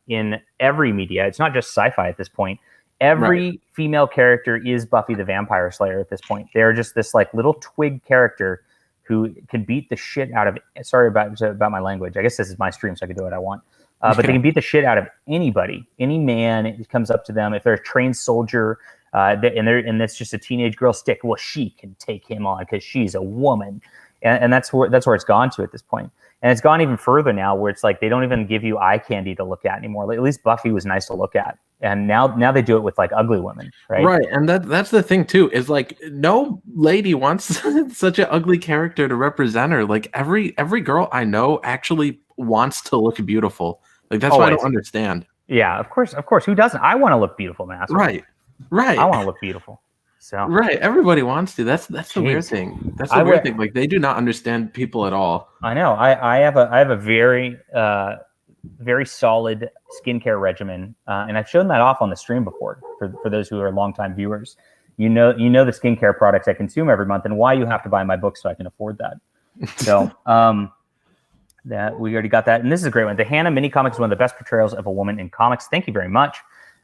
Speaker 1: in every media. It's not just sci-fi at this point. Every female character is Buffy the Vampire Slayer at this point. They're just this like little twig character who can beat the shit out of, sorry about my language. I guess this is my stream, so I can do what I want. But they can beat the shit out of anybody, any man. It comes up to them. If they're a trained soldier and that's just a teenage girl stick, well, she can take him on because she's a woman. And that's where it's gone to at this point. And it's gone even further now where it's like they don't even give you eye candy to look at anymore. Like, at least Buffy was nice to look at. And now they do it with like ugly women, right?
Speaker 2: Right, and that's the thing too. Is like no lady wants such an ugly character to represent her. Like every girl I know actually wants to look beautiful. Like that's why I don't understand.
Speaker 1: Yeah, of course. Who doesn't? I want to look beautiful, man.
Speaker 2: Right.
Speaker 1: I want to look beautiful. So
Speaker 2: right, everybody wants to. That's the weird thing. That's the weird thing. Like they do not understand people at all.
Speaker 1: I know. I have a very very solid skincare regimen, and I've shown that off on the stream before for those who are longtime viewers. You know the skincare products I consume every month and why you have to buy my book so I can afford that. So that we already got that, and this is a great one. The Hannah mini comic is one of the best portrayals of a woman in comics. Thank you very much.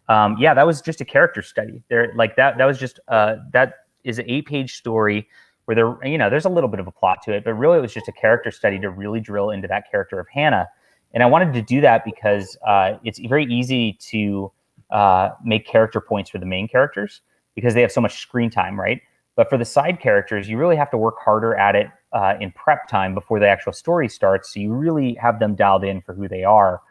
Speaker 1: Yeah, that was just a character study. There, like that was just that is an 8-page story where there's a little bit of a plot to it, but really it was just a character study to really drill into that character of Hannah. And I wanted to do that because it's very easy to make character points for the main characters because they have so much screen time, right? But for the side characters, you really have to work harder at it in prep time before the actual story starts. So you really have them dialed in for who they are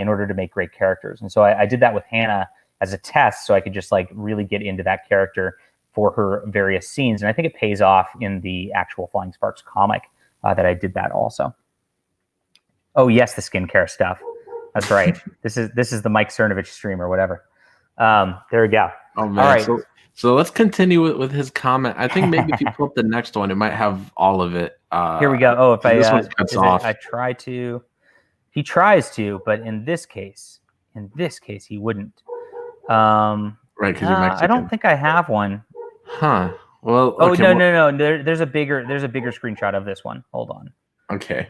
Speaker 1: in order to make great characters. And so I did that with Hannah as a test so I could just like really get into that character for her various scenes. And I think it pays off in the actual Flying Sparks comic that I did that also. Oh, yes, the skincare stuff. That's right. This is the Mike Cernovich stream or whatever. There we go.
Speaker 2: Oh man.
Speaker 1: All right.
Speaker 2: So let's continue with his comment. I think maybe if you pull up the next one, it might have all of it.
Speaker 1: Here we go. Oh, if
Speaker 2: this one cuts off.
Speaker 1: I try to. He tries to, but in this case, he wouldn't.
Speaker 2: Right, because you're Mexican.
Speaker 1: I don't think I have one.
Speaker 2: Huh. Well.
Speaker 1: Oh
Speaker 2: okay,
Speaker 1: no. There's a bigger screenshot of this one. Hold on.
Speaker 2: Okay.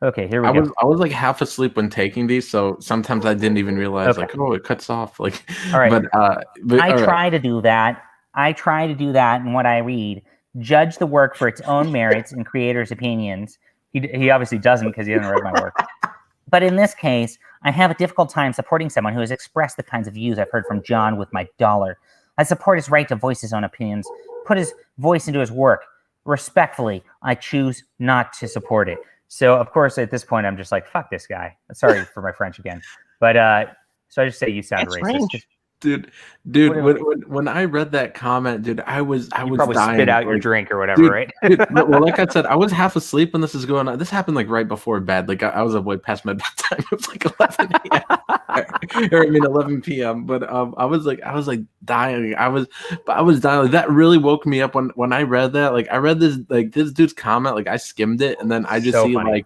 Speaker 1: Okay, here we go.
Speaker 2: I was like half asleep when taking these, so sometimes I didn't even realize it cuts off. Like,
Speaker 1: all right.
Speaker 2: But
Speaker 1: I try to do that. In what I read. Judge the work for its own merits and creators' opinions. He obviously doesn't because he hasn't read my work. But in this case, I have a difficult time supporting someone who has expressed the kinds of views I've heard from John with my dollar. I support his right to voice his own opinions, put his voice into his work. Respectfully, I choose not to support it. So, of course, at this point, I'm just like, fuck this guy. Sorry for my French again. But so I just say you sound racist.
Speaker 3: French.
Speaker 2: Dude, when I read that comment, dude, I was
Speaker 1: probably
Speaker 2: dying.
Speaker 1: Spit out your drink or whatever, right?
Speaker 2: Dude, well, like I said, I was half asleep when this is going on. This happened like right before bed. Like I was way past my bedtime. It was like 11 p.m. or 11 p.m. But I was like dying. I was dying. Like, that really woke me up when I read that. Like I read this dude's comment. Like I skimmed it, and then I just see funny.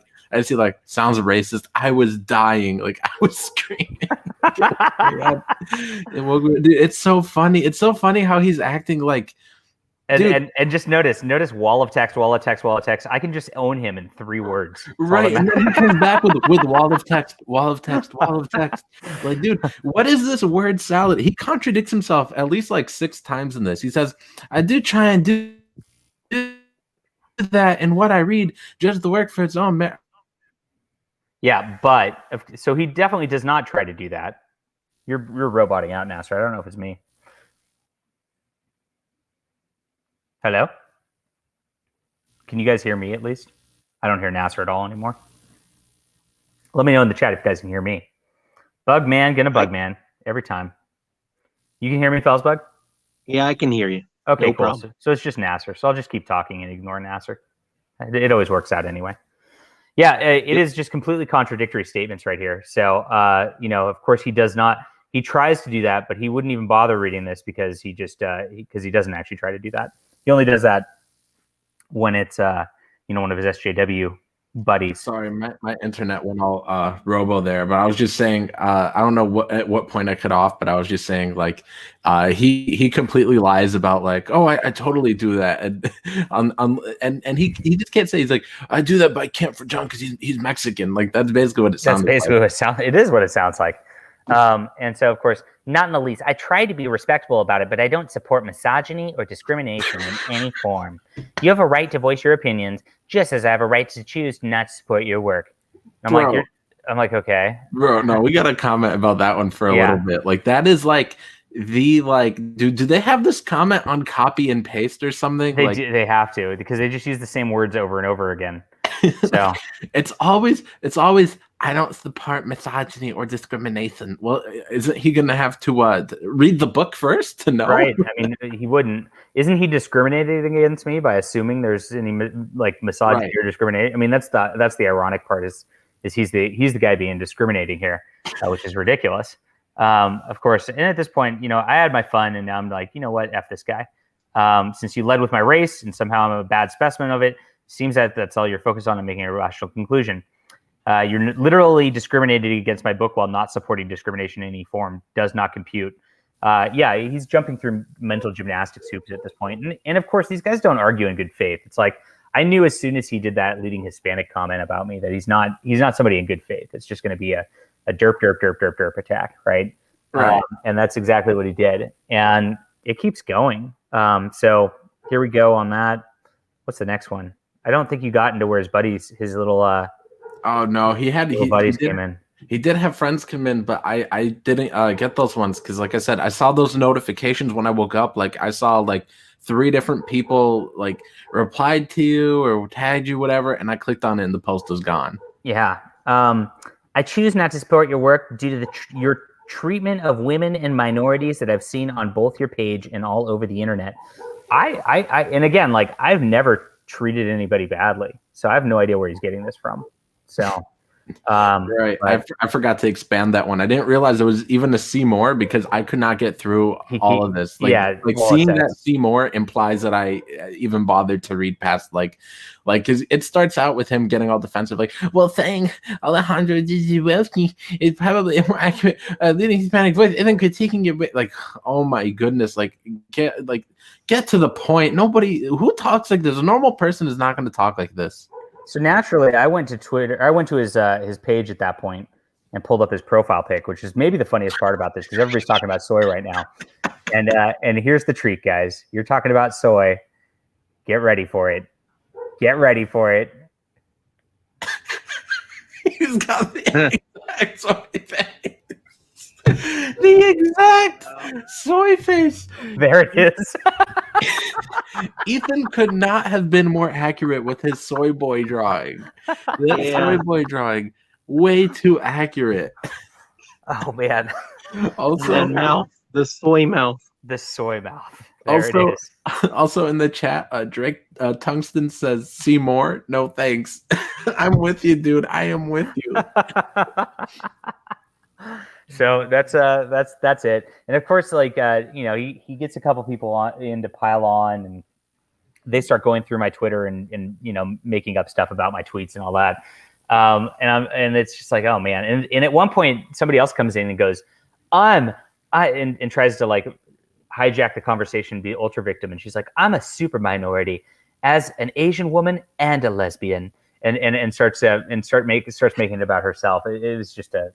Speaker 2: Sounds racist. I was dying. Like I was screaming. Dude, it's so funny. It's so funny how he's acting like.
Speaker 1: And just notice wall of text. I can just own him in 3 words.
Speaker 2: Right. And then he comes back with wall of text. Like, dude, what is this word salad? He contradicts himself at least like 6 times in this. He says, I do try and do that, and what I read, judge the work for its own merit.
Speaker 1: Yeah, but so he definitely does not try to do that. You're roboting out, Nasser. I don't know if it's me. Hello? Can you guys hear me at least? I don't hear Nasser at all anymore. Let me know in the chat if you guys can hear me. Bug man, gonna bug man every time. You can hear me, fellas, Bug?
Speaker 3: Yeah, I can hear you.
Speaker 1: Okay,
Speaker 3: No
Speaker 1: cool.
Speaker 3: problem.
Speaker 1: So it's just Nasser. So I'll just keep talking and ignore Nasser. It always works out anyway. Yeah, it is just completely contradictory statements right here. So, of course, he does not. He tries to do that, but he wouldn't even bother reading this because he doesn't actually try to do that. He only does that when it's one of his SJW buddies.
Speaker 2: Sorry, my internet went all robo there, but I was just saying I don't know at what point I cut off, but I was just saying like he completely lies about like, oh, I totally do that, and he just can't say. He's like, I do that, but I can't for John because he's Mexican. Like that's basically what it sounds.
Speaker 1: That's basically like. It is what it sounds like. And so, of course, not in the least. I try to be respectful about it, but I don't support misogyny or discrimination in any form. You have a right to voice your opinions, just as I have a right to choose not to support your work. I'm like, okay.
Speaker 2: Bro, no, we got to comment about that one for a little bit. Like, that is like do they have this comment on copy and paste or something?
Speaker 1: They have to, because they just use the same words over and over again. So
Speaker 2: it's always I don't support misogyny or discrimination. Well, isn't he going to have to read the book first to know?
Speaker 1: Right. I mean, he wouldn't. Isn't he discriminating against me by assuming there's any like misogyny or discrimination? I mean, that's the ironic part is he's the guy being discriminating here, which is ridiculous. Of course, and at this point, I had my fun, and now I'm like, you know what, F this guy. Since you led with my race, and somehow I'm a bad specimen of it, seems that that's all you're focused on and making a rational conclusion. You're literally discriminating against my book while not supporting discrimination in any form. Does not compute. He's jumping through mental gymnastics hoops at this point. And of course, these guys don't argue in good faith. It's like, I knew as soon as he did that leading Hispanic comment about me that he's not somebody in good faith. It's just going to be a derp attack, right? And that's exactly what he did. And it keeps going. So here we go on that. What's the next one? I don't think you got into where his little
Speaker 2: oh no, his
Speaker 1: buddies came in.
Speaker 2: He did have friends come in, but I didn't get those ones because, like I said, I saw those notifications when I woke up. Like I saw like 3 different people like replied to you or tagged you, whatever, and I clicked on it and the post was gone.
Speaker 1: Yeah. I choose not to support your work due to your treatment of women and minorities that I've seen on both your page and all over the internet. And again, like I've never treated anybody badly, so I have no idea where he's getting this from. So
Speaker 2: Right. I forgot to expand that one. I didn't realize there was even a see more because I could not get through all of this. Seeing that see more implies that I even bothered to read past because it starts out with him getting all defensive, like, well, saying Alejandro Dziziwelski is probably a more accurate leading Hispanic voice, and then critiquing it, like, oh my goodness, get to the point. Nobody who talks like this, a normal person is not going to talk like this.
Speaker 1: So naturally, I went to Twitter. I went to his page at that point and pulled up his profile pic, which is maybe the funniest part about this because everybody's talking about soy right now. And here's the treat, guys. You're talking about soy. Get ready for it. Get ready for it.
Speaker 2: He's got the exact soy face. The exact soy face.
Speaker 1: There it is.
Speaker 2: Ethan could not have been more accurate with his soy boy drawing. Soy boy drawing, way too accurate.
Speaker 1: Oh man.
Speaker 3: Also, the mouth, the soy mouth.
Speaker 1: The soy mouth. There it is.
Speaker 2: Also in the chat, Drake Tungsten says, "See more? No thanks." I'm with you, dude. I am with you.
Speaker 1: So that's it. And of course, he gets a couple people in to pile on, and they start going through my Twitter and making up stuff about my tweets and all that. And it's just like, oh man. And at one point somebody else comes in and goes, and tries to hijack the conversation, be ultra victim. And she's like, I'm a super minority as an Asian woman and a lesbian, and starts making it about herself. It was just a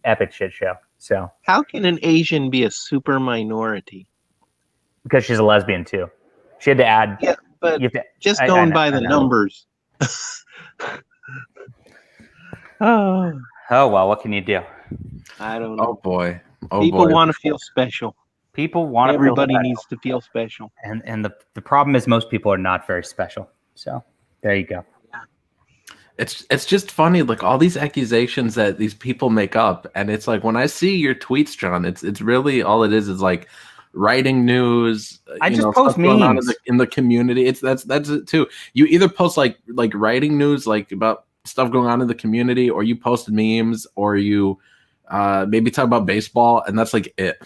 Speaker 1: epic shit show. So
Speaker 3: how can an Asian be a super minority?
Speaker 1: Because she's a lesbian too. She had to add.
Speaker 3: Yeah, but just going by the numbers.
Speaker 1: Oh well, what can you do?
Speaker 3: I don't know.
Speaker 2: Oh boy.
Speaker 3: People want to feel special. Everybody needs to feel special.
Speaker 1: And the problem is most people are not very special. So there you go.
Speaker 2: It's just funny, like all these accusations that these people make up, and it's like when I see your tweets, John, it's really all it is like writing news.
Speaker 1: I just post memes
Speaker 2: in the community. That's it too. You either post like writing news like about stuff going on in the community, or you post memes, or you maybe talk about baseball, and that's like it.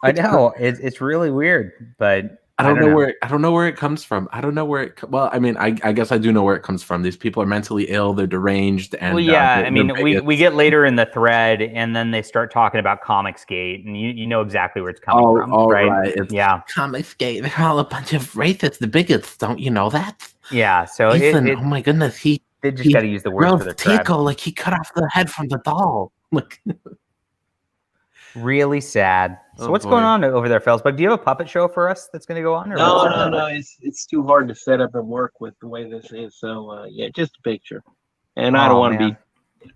Speaker 1: I know it's really weird, but
Speaker 2: I don't know where it comes from. I don't know where it. Well, I mean, I guess I do know where it comes from. These people are mentally ill. They're deranged. And
Speaker 1: well, yeah. We get later in the thread, and then they start talking about Comicsgate, and you know exactly where it's coming from, right? Yeah,
Speaker 2: Comicsgate. They're all a bunch of racists, the bigots. Don't you know that?
Speaker 1: Yeah. So
Speaker 2: Ethan, oh my goodness,
Speaker 1: they just got to use the word for the tribe.
Speaker 2: Tico, like he cut off the head from the doll. Look.
Speaker 1: Really sad. So what's going on over there, fellas? But do you have a puppet show for us that's going to go on? Or
Speaker 3: no. It's too hard to set up and work with the way this is. So just a picture. And I don't want to be.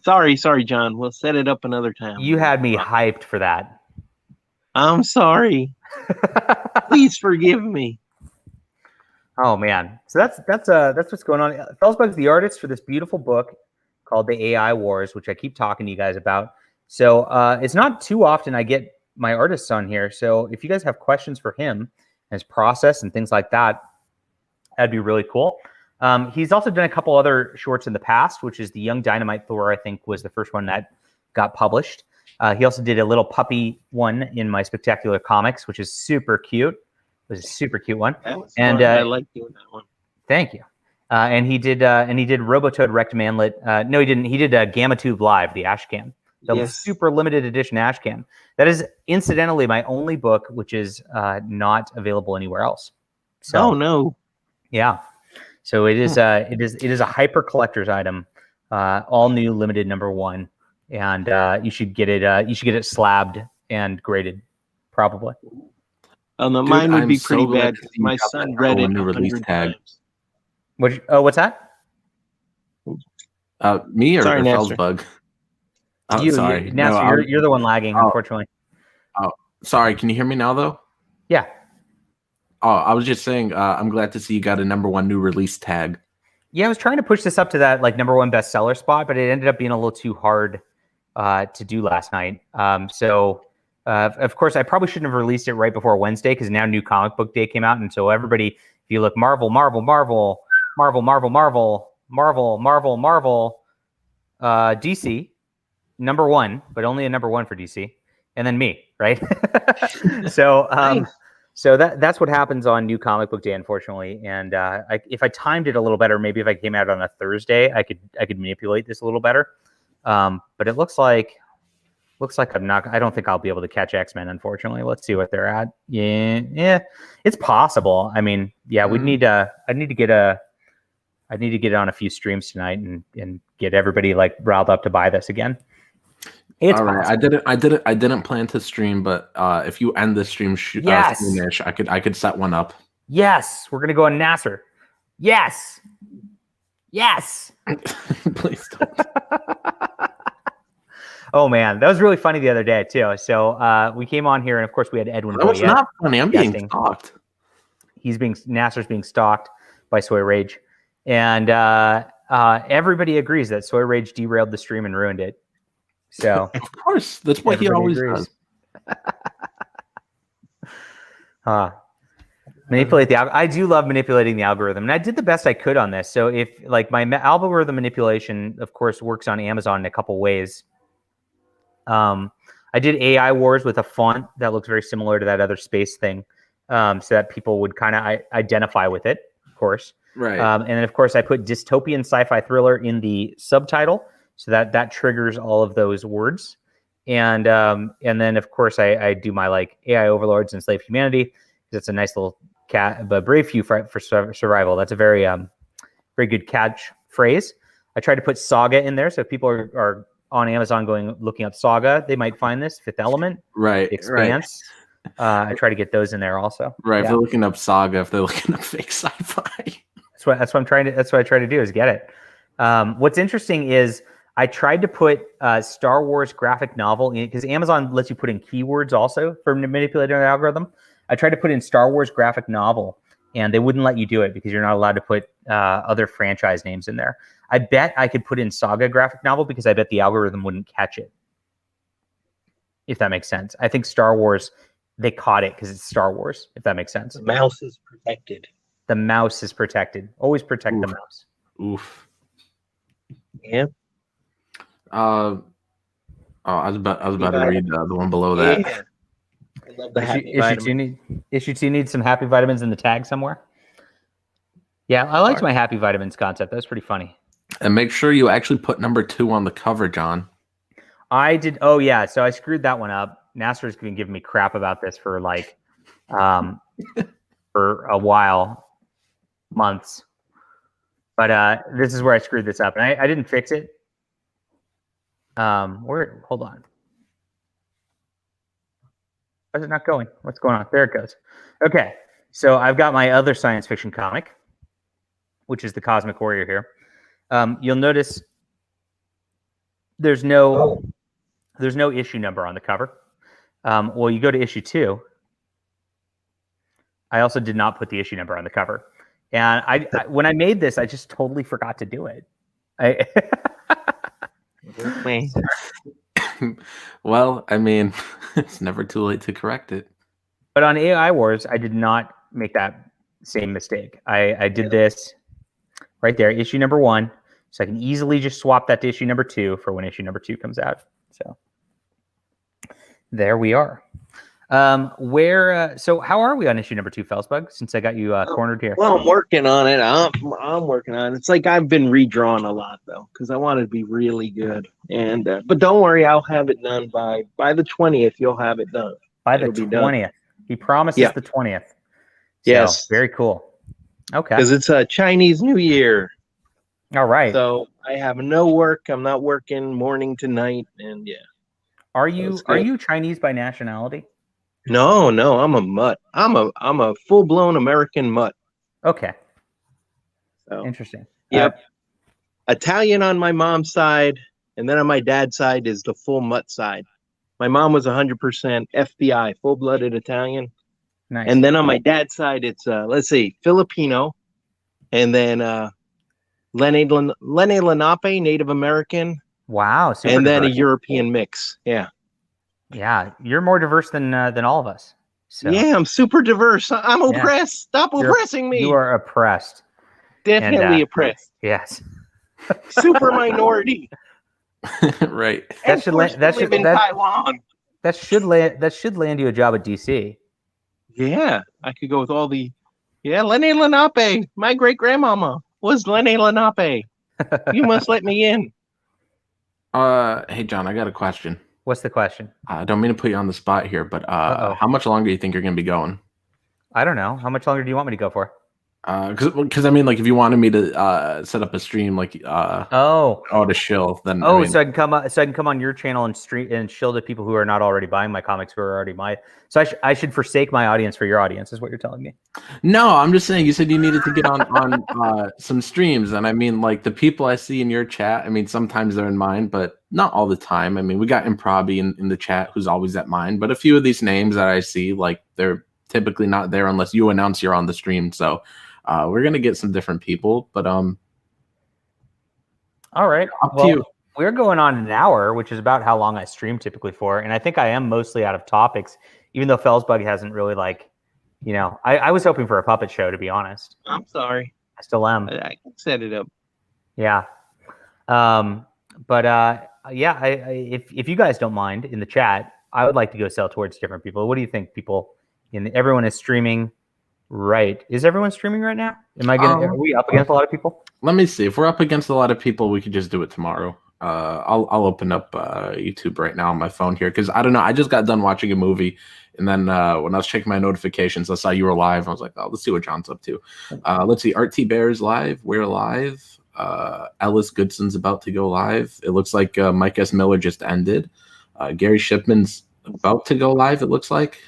Speaker 3: Sorry, John. We'll set it up another time.
Speaker 1: You had me hyped for that.
Speaker 3: I'm sorry. Please forgive me.
Speaker 1: Oh man. So that's what's going on. Felsbug's the artist for this beautiful book called The AI Wars, which I keep talking to you guys about. So it's not too often I get my artists on here. So if you guys have questions for him, his process and things like that, that'd be really cool. He's also done a couple other shorts in the past, which is the Young Dynamite Thor, I think was the first one that got published. He also did a little puppy one in my Spectacular Comics, which is super cute. It was a super cute one. And
Speaker 3: I like doing that one.
Speaker 1: Thank you. And he did Robotoad Wrecked Manlet. No, he didn't. He did Gamma Tube Live, the Ashcan. The super limited edition Ashcan. That is incidentally my only book, which is not available anywhere else. So,
Speaker 3: no.
Speaker 1: Yeah. So it is a hyper collector's item, all new limited #1, and you should get it. You should get it slabbed and graded, probably.
Speaker 3: Mine would be pretty bad because my son read it 100 times.
Speaker 1: What's that?
Speaker 2: Me or Felsbug? Oh, sorry.
Speaker 1: You're the one lagging, unfortunately.
Speaker 2: Oh, sorry. Can you hear me now, though?
Speaker 1: Yeah.
Speaker 2: Oh, I was just saying, I'm glad to see you got a #1 new release tag.
Speaker 1: Yeah, I was trying to push this up to that #1 bestseller spot, but it ended up being a little too hard to do last night. So, of course, I probably shouldn't have released it right before Wednesday because now New Comic Book Day came out, and so everybody, if you look, Marvel, DC, number one, but only a number one for DC, and then me, right? So so that's what happens on New Comic Book Day, unfortunately. And if I timed it a little better, maybe if I came out on a Thursday, I could manipulate this a little better. But it looks like I'm not. I don't think I'll be able to catch X-Men, unfortunately. Let's see what they're at. Yeah, it's possible. I mean, yeah, I need to get on a few streams tonight and get everybody like riled up to buy this again. It's
Speaker 2: all right.
Speaker 1: possible.
Speaker 2: I didn't plan to stream, but if you end the stream, finish, I could set one up.
Speaker 1: Yes, we're gonna go on Nasser. Yes.
Speaker 2: Please don't.
Speaker 1: Oh man, that was really funny the other day too. So we came on here, and of course we had Edwin.
Speaker 2: That was not funny. I'm being stalked.
Speaker 1: Nasser's being stalked by Soy Rage, and everybody agrees that Soy Rage derailed the stream and ruined it. So
Speaker 2: of course, that's what he always does.
Speaker 1: Manipulate the algorithm. I do love manipulating the algorithm, and I did the best I could on this. So if like my algorithm manipulation, of course, works on Amazon in a couple ways. I did AI Wars with a font that looks very similar to that other space thing, so that people would kind of identify with it, of course.
Speaker 2: Right.
Speaker 1: And then, of course, I put dystopian sci-fi thriller in the subtitle, so that triggers all of those words. And then, of course, I do my like AI overlords and slave humanity. It's a nice little but brave few for survival. That's a very very good catch phrase. I tried to put saga in there, so if people are on Amazon looking up saga, they might find this. Fifth Element,
Speaker 2: right?
Speaker 1: Expanse. Right. I try to get those in there also.
Speaker 2: Right. Yeah. If they're looking up saga, if they're looking up fake sci-fi,
Speaker 1: that's what I try to do is get it. What's interesting is I tried to put Star Wars graphic novel in, because Amazon lets you put in keywords also for manipulating the algorithm. I tried to put in Star Wars graphic novel, and they wouldn't let you do it because you're not allowed to put other franchise names in there. I bet I could put in saga graphic novel because I bet the algorithm wouldn't catch it. If that makes sense. I think Star Wars, they caught it because it's Star Wars, if that makes sense.
Speaker 3: The mouse is protected.
Speaker 1: The mouse is protected. Always protect the mouse.
Speaker 2: Oof.
Speaker 3: Yeah.
Speaker 2: I was about to read the one below that.
Speaker 3: Yeah. I love the happy vitamin.
Speaker 1: Issue 2 needs some happy vitamins in the tag somewhere. Yeah, I liked my happy vitamins concept. That was pretty funny.
Speaker 2: And make sure you actually put number 2 on the cover, John.
Speaker 1: I did. Oh yeah, so I screwed that one up. Nasser's been giving me crap about this for like for a while, months. But this is where I screwed this up, and I didn't fix it. Hold on. Why is it not going? What's going on? There it goes. Okay, so I've got my other science fiction comic, which is the Cosmic Warrior here. You'll notice there's no issue number on the cover. Well, you go to issue 2. I also did not put the issue number on the cover, and I when I made this, I just totally forgot to do it.
Speaker 2: Well, I mean, it's never too late to correct it.
Speaker 1: But on AI Wars, I did not make that same mistake. I did this right there, issue number 1, so I can easily just swap that to issue number 2 for when issue number 2 comes out. So there we are. So how are we on issue number 2, Felsbug? Since I got you cornered here.
Speaker 3: Well, I'm working on it. I'm working on it. It's like I've been redrawn a lot though, because I want it to be really good. And but don't worry, I'll have it done by the 20th. You'll have it done
Speaker 1: by the 20th. He promises the 20th. So,
Speaker 3: yes,
Speaker 1: very cool. Okay,
Speaker 3: because it's a Chinese New Year.
Speaker 1: All right.
Speaker 3: So I have no work. I'm not working morning to night, and yeah.
Speaker 1: Are you Chinese by nationality?
Speaker 3: No, I'm a mutt. I'm a full-blown American mutt.
Speaker 1: Okay.
Speaker 3: So,
Speaker 1: interesting.
Speaker 3: Yep. Italian on my mom's side, and then on my dad's side is the full mutt side. My mom was 100% FBI, full-blooded Italian.
Speaker 1: Nice.
Speaker 3: And then on my dad's side, it's let's see, Filipino, and then Lenni Lenape, Native American.
Speaker 1: Wow.
Speaker 3: And then a European mix. Yeah.
Speaker 1: Yeah, you're more diverse than all of us. So.
Speaker 3: Yeah, I'm super diverse. I'm oppressed. Stop oppressing me.
Speaker 1: You are oppressed.
Speaker 3: Definitely oppressed.
Speaker 1: Yes.
Speaker 3: Super minority.
Speaker 2: Right.
Speaker 1: That should land. That should
Speaker 3: live in Taiwan.
Speaker 1: that should land. That should land you a job at DC.
Speaker 3: Yeah, I could go with all the. Yeah, Lenny Lenape. My great grandmama was Lenny Lenape. You must let me in.
Speaker 2: Hey John, I got a question.
Speaker 1: What's the question?
Speaker 2: I don't mean to put you on the spot here, but
Speaker 1: Uh-oh.
Speaker 2: how much longer do you think you're gonna be going?
Speaker 1: I don't know. How much longer do you want me to go for?
Speaker 2: Because I mean, like, if you wanted me to set up a stream, like, to shill, then I mean,
Speaker 1: so I can come on your channel and stream and shill to people who are not already buying my comics, who are already So I should forsake my audience for your audience, is what you're telling me.
Speaker 2: No, I'm just saying. You said you needed to get on some streams, and I mean, like, the people I see in your chat. I mean, sometimes they're in mine, but not all the time. I mean, we got Improbi in the chat, who's always at mine, but a few of these names that I see, like, they're typically not there unless you announce you're on the stream. So. We're gonna get some different people, but
Speaker 1: all right.
Speaker 2: Up to you.
Speaker 1: We're going on an hour, which is about how long I stream typically for, and I think I am mostly out of topics, even though Felsbug hasn't really I was hoping for a puppet show, to be honest.
Speaker 3: I'm sorry.
Speaker 1: I still am.
Speaker 3: I can set it up.
Speaker 1: Yeah. If you guys don't mind in the chat, I would like to go sell towards different people. What do you think, people? Everyone is streaming. Right. Is everyone streaming right now? Are we up against a lot of people?
Speaker 2: Let me see. If we're up against a lot of people, we could just do it tomorrow. I'll open up YouTube right now on my phone here, because I don't know. I just got done watching a movie, and then when I was checking my notifications, I saw you were live. I was like, oh, let's see what John's up to. Let's see. Art T Bear is live. We're live. Ellis Goodson's about to go live. It looks like Mike S. Miller just ended. Gary Shipman's about to go live, it looks like.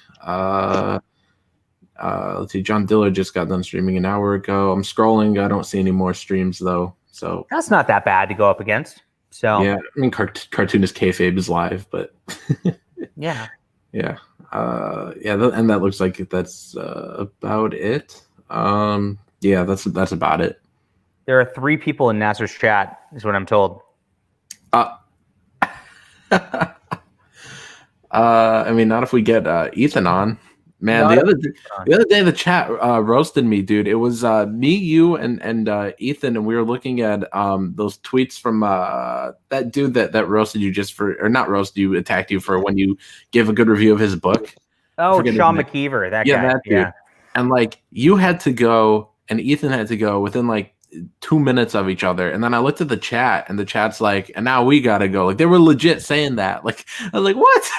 Speaker 2: Let's see. John Diller just got done streaming an hour ago. I'm scrolling. I don't see any more streams though. So
Speaker 1: that's not that bad to go up against. So
Speaker 2: yeah, I mean, cartoonist kayfabe is live, but
Speaker 1: yeah.
Speaker 2: And that looks like that's about it. That's about it.
Speaker 1: There are 3 people in Nasser's chat, is what I'm told.
Speaker 2: I mean, not if we get Ethan on. Man, the other day the chat roasted me, dude. It was me, you, and Ethan, and we were looking at those tweets from that dude that roasted you not roasted you, attacked you for when you give a good review of his book.
Speaker 1: Oh, Sean McKeever, that guy.
Speaker 2: That dude. Yeah. And like you had to go, and Ethan had to go within like 2 minutes of each other, and then I looked at the chat, and the chat's like, and now we gotta go. Like they were legit saying that. Like I was like, what?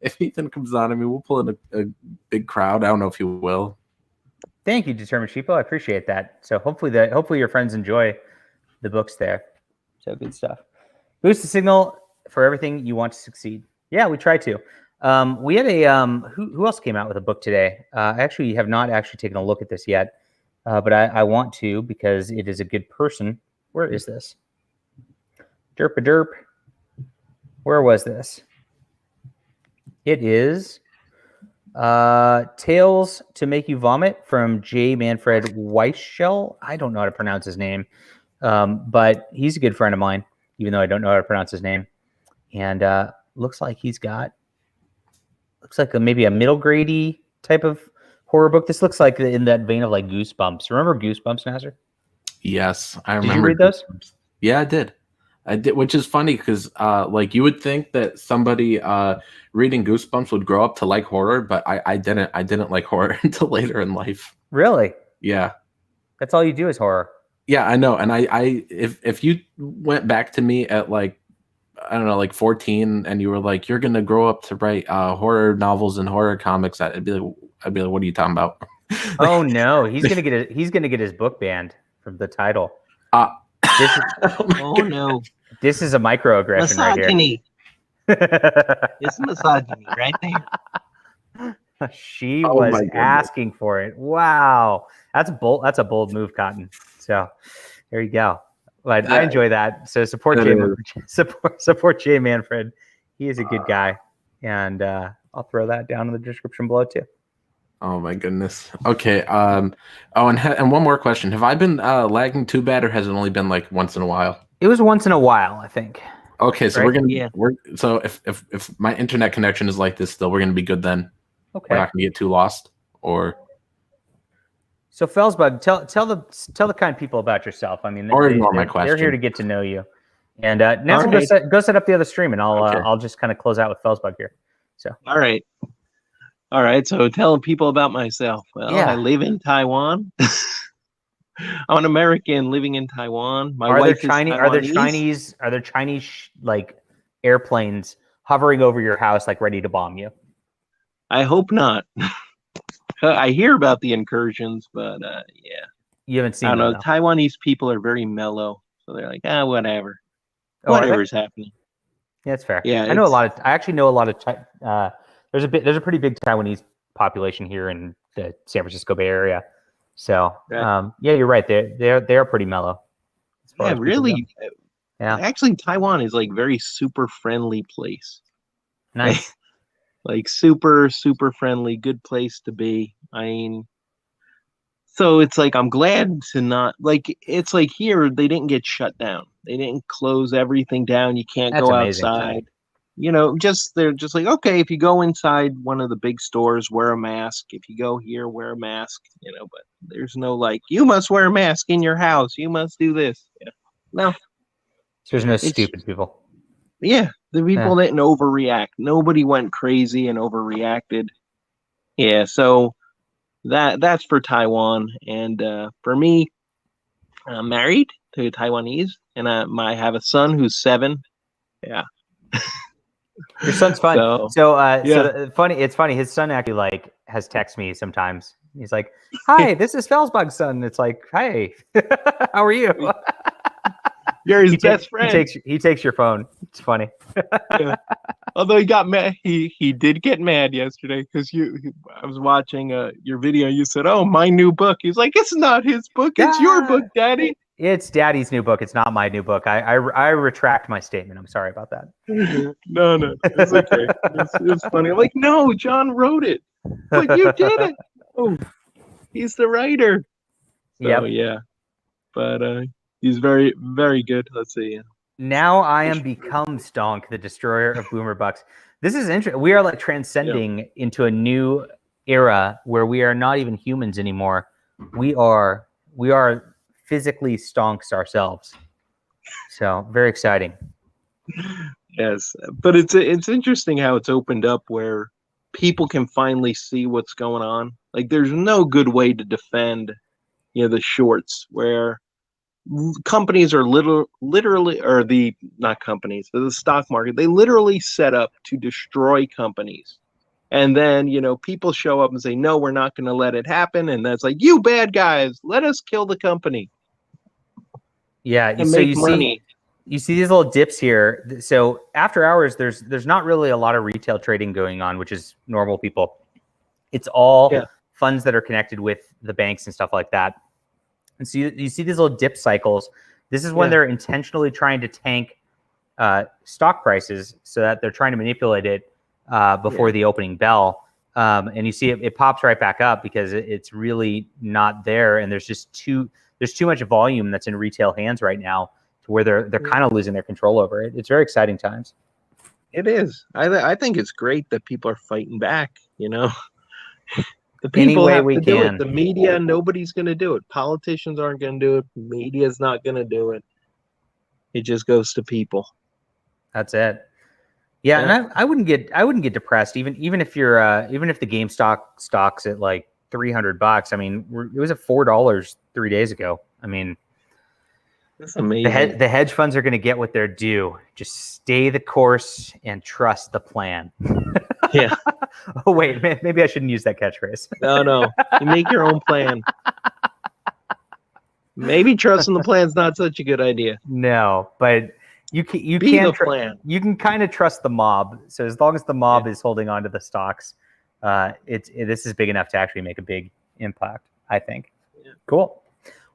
Speaker 2: If Ethan comes on, I mean, we'll pull in a big crowd. I don't know if he will.
Speaker 1: Thank you, Determined Sheepo. I appreciate that. So hopefully your friends enjoy the books there. So good stuff. Boost the signal for everything you want to succeed. Yeah, we try to. We had a who else came out with a book today? I actually have not actually taken a look at this yet. But I want to, because it is a good person. Where is this? Derp. Where was this? It is Tales to Make You Vomit from J. Manfred Weichel. I don't know how to pronounce his name, but he's a good friend of mine, even though I don't know how to pronounce his name. And looks like maybe a middle grade-y type of horror book. This looks like in that vein of like Goosebumps. Remember Goosebumps, Nasser?
Speaker 2: Yes, I remember.
Speaker 1: Did you read those?
Speaker 2: Yeah, I did, which is funny because like you would think that somebody reading Goosebumps would grow up to like horror, but I didn't like horror until later in life.
Speaker 1: Really?
Speaker 2: Yeah.
Speaker 1: That's all you do is horror.
Speaker 2: Yeah, I know. And if you went back to me at like, I don't know, like 14, and you were like, you're gonna grow up to write horror novels and horror comics, I'd be like, what are you talking about?
Speaker 1: Oh no, he's gonna get his book banned from the title.
Speaker 3: No,
Speaker 1: this is a microaggression
Speaker 3: misogyny.
Speaker 1: right here.
Speaker 3: It's misogyny right there.
Speaker 1: She was asking for it. Wow, that's bold. That's a bold move, Cotton. So there you go. But I enjoy that. So support Jay Manfred. He is a good guy, and I'll throw that down in the description below too.
Speaker 2: Oh my goodness. Okay. And one more question: have I been lagging too bad, or has it only been like once in a while?
Speaker 1: It was once in a while, I think.
Speaker 2: Okay, so so if my internet connection is like this still, we're gonna be good then.
Speaker 1: Okay.
Speaker 2: We're not gonna get too lost, or
Speaker 1: So Felsbug, tell the kind people about yourself. I mean,
Speaker 2: Or ignore my
Speaker 1: they're here
Speaker 2: question.
Speaker 1: to get to know you. And Nancy,
Speaker 3: All right.
Speaker 1: go set up the other stream, and
Speaker 2: Okay.
Speaker 1: I'll just kind of close out with Felsbug here. So
Speaker 3: All right. All right. So telling people about myself. Well,
Speaker 1: Yeah.
Speaker 3: I live in Taiwan. I'm an American living in Taiwan. My
Speaker 1: are there
Speaker 3: wife is
Speaker 1: Chinese?
Speaker 3: Taiwanese.
Speaker 1: Are there Chinese like airplanes hovering over your house, like ready to bomb you?
Speaker 3: I hope not. I hear about the incursions, but yeah,
Speaker 1: You haven't seen
Speaker 3: I don't
Speaker 1: them,
Speaker 3: know.
Speaker 1: though.
Speaker 3: Taiwanese people are very mellow, so they're like, whatever,
Speaker 1: Oh, are they?
Speaker 3: whatever's happening.
Speaker 1: Yeah, that's fair.
Speaker 3: Yeah,
Speaker 1: I actually know a lot of. There's a pretty big Taiwanese population here in the San Francisco Bay Area. So
Speaker 3: Right.
Speaker 1: yeah, you're right. They are pretty mellow. As far
Speaker 3: Yeah,
Speaker 1: as people
Speaker 3: really.
Speaker 1: go. Yeah,
Speaker 3: Actually, Taiwan is like very super friendly place.
Speaker 1: nice.
Speaker 3: Like super friendly, good place to be. I mean, so it's like I'm glad to not like it's like here they didn't get shut down. They didn't close everything down. You can't
Speaker 1: That's
Speaker 3: go
Speaker 1: amazing.
Speaker 3: outside. You know, they're just like, okay, if you go inside one of the big stores, wear a mask. If you go here, wear a mask, but there's no like, you must wear a mask in your house. You must do this. Yeah. No.
Speaker 1: There's no
Speaker 3: It's
Speaker 1: stupid people.
Speaker 3: Yeah, the people didn't overreact. Nobody went crazy and overreacted. Yeah, so that's for Taiwan, and for me, I'm married to a Taiwanese, and I have a son who's 7. Yeah.
Speaker 1: Your son's fun.
Speaker 3: So,
Speaker 1: So
Speaker 3: yeah.
Speaker 1: funny. It's funny. His son actually like has texted me sometimes. He's like, "Hi, this is Felsbug's son." It's like, "Hey, how are you?"
Speaker 3: You're his best friend.
Speaker 1: He takes your phone. It's funny.
Speaker 3: Yeah. Although he got mad, he did get mad yesterday because I was watching your video. You said, "Oh, my new book." He's like, "It's not his book. It's your book, Daddy."
Speaker 1: It's Daddy's new book. It's not my new book. I retract my statement. I'm sorry about that.
Speaker 3: No, it's okay. It's funny. I'm like, no, John wrote it, but you did it. Oh, he's the writer. So yeah, but he's very, very good. Let's see.
Speaker 1: Now I am become Stonk, the destroyer of boomer bucks. This is interesting. We are like transcending into a new era where we are not even humans anymore. We are physically stonks ourselves. So very exciting.
Speaker 3: Yes, but it's interesting how it's opened up where people can finally see what's going on. Like there's no good way to defend, the shorts where companies are literally, or the not companies, but the stock market, they literally set up to destroy companies. And then, people show up and say, no, we're not going to let it happen. And that's like, you bad guys, let us kill the company.
Speaker 1: Yeah.
Speaker 3: And make money.
Speaker 1: You see these little dips here. So after hours, there's not really a lot of retail trading going on, which is normal people. It's all funds that are connected with the banks and stuff like that. And so you see these little dip cycles. This is when they're intentionally trying to tank stock prices so that they're trying to manipulate it before the opening bell. And you see it pops right back up because it's really not there. And there's too much volume that's in retail hands right now to where they're kind of losing their control over it. It's very exciting times.
Speaker 3: It is. I think it's great that people are fighting back, The people have to do it. The media, nobody's going to do it. Politicians aren't going to do it. Media's not going to do it. It just goes to people.
Speaker 1: That's it. Yeah, and I wouldn't get depressed even if you're even if the GameStop stock's at like $300. I mean, it was at $4 3 days ago. I mean,
Speaker 3: that's amazing.
Speaker 1: The hedge funds are going to get what they're due. Just stay the course and trust the plan.
Speaker 3: Yeah.
Speaker 1: Oh wait, maybe I shouldn't use that catchphrase.
Speaker 3: No. You make your own plan. Maybe trusting the plan's not such a good idea.
Speaker 1: No, but you can you can kind of trust the mob. So as long as the mob is holding on to the stocks, this is big enough to actually make a big impact, I think. Yeah. Cool.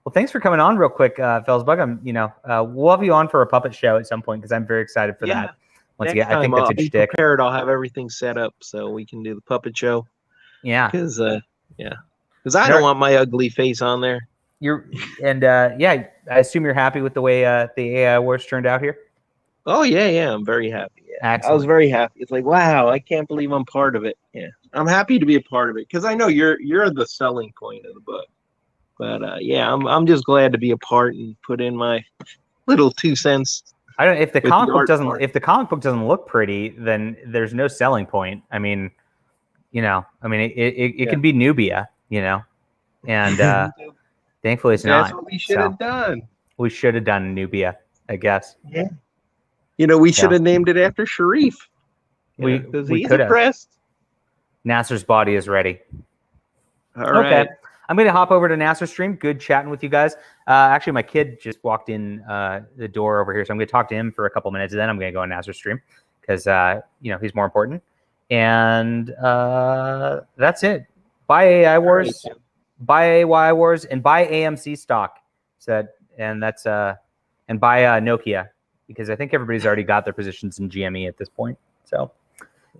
Speaker 1: Well, thanks for coming on real quick, Felsbug. We'll have you on for a puppet show at some point because I'm very excited for that. Once again, I think that's a
Speaker 3: be
Speaker 1: shtick.
Speaker 3: Prepared. I'll have everything set up so we can do the puppet show.
Speaker 1: Yeah.
Speaker 3: Because I don't want my ugly face on there.
Speaker 1: I assume you're happy with the way the AI Wars turned out here.
Speaker 3: Oh yeah, I'm very happy. Yeah.
Speaker 1: Excellent.
Speaker 3: I was very happy. It's like, wow, I can't believe I'm part of it. Yeah, I'm happy to be a part of it because I know you're the selling point of the book. But yeah, I'm just glad to be a part and put in my little 2 cents.
Speaker 1: I don't. If the
Speaker 3: with
Speaker 1: comic
Speaker 3: the
Speaker 1: book
Speaker 3: art
Speaker 1: doesn't,
Speaker 3: part.
Speaker 1: if the comic book doesn't look pretty, then there's no selling point. I mean, it
Speaker 3: Yeah.
Speaker 1: can be Nubia, and thankfully it's
Speaker 3: That's
Speaker 1: not.
Speaker 3: what we should
Speaker 1: So
Speaker 3: have done.
Speaker 1: we should have done Nubia, I guess.
Speaker 3: Yeah. We should
Speaker 1: Yeah.
Speaker 3: have named it after Sharif.
Speaker 1: We
Speaker 3: Because
Speaker 1: we
Speaker 3: he's
Speaker 1: could have.
Speaker 3: impressed.
Speaker 1: Nasser's body is ready.
Speaker 3: All right.
Speaker 1: I'm going to hop over to Nasser stream. Good chatting with you guys. Actually, my kid just walked in the door over here, so I'm going to talk to him for a couple minutes, and then I'm going to go on Nasser stream because he's more important. And that's it. Buy AI Wars, buy AI Wars, and buy AMC stock. And buy Nokia, because I think everybody's already got their positions in GME at this point. So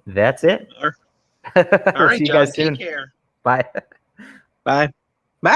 Speaker 1: that's it.
Speaker 3: All right,
Speaker 1: We'll see you guys
Speaker 3: John,
Speaker 1: soon.
Speaker 3: take care.
Speaker 1: Bye.
Speaker 3: Bye.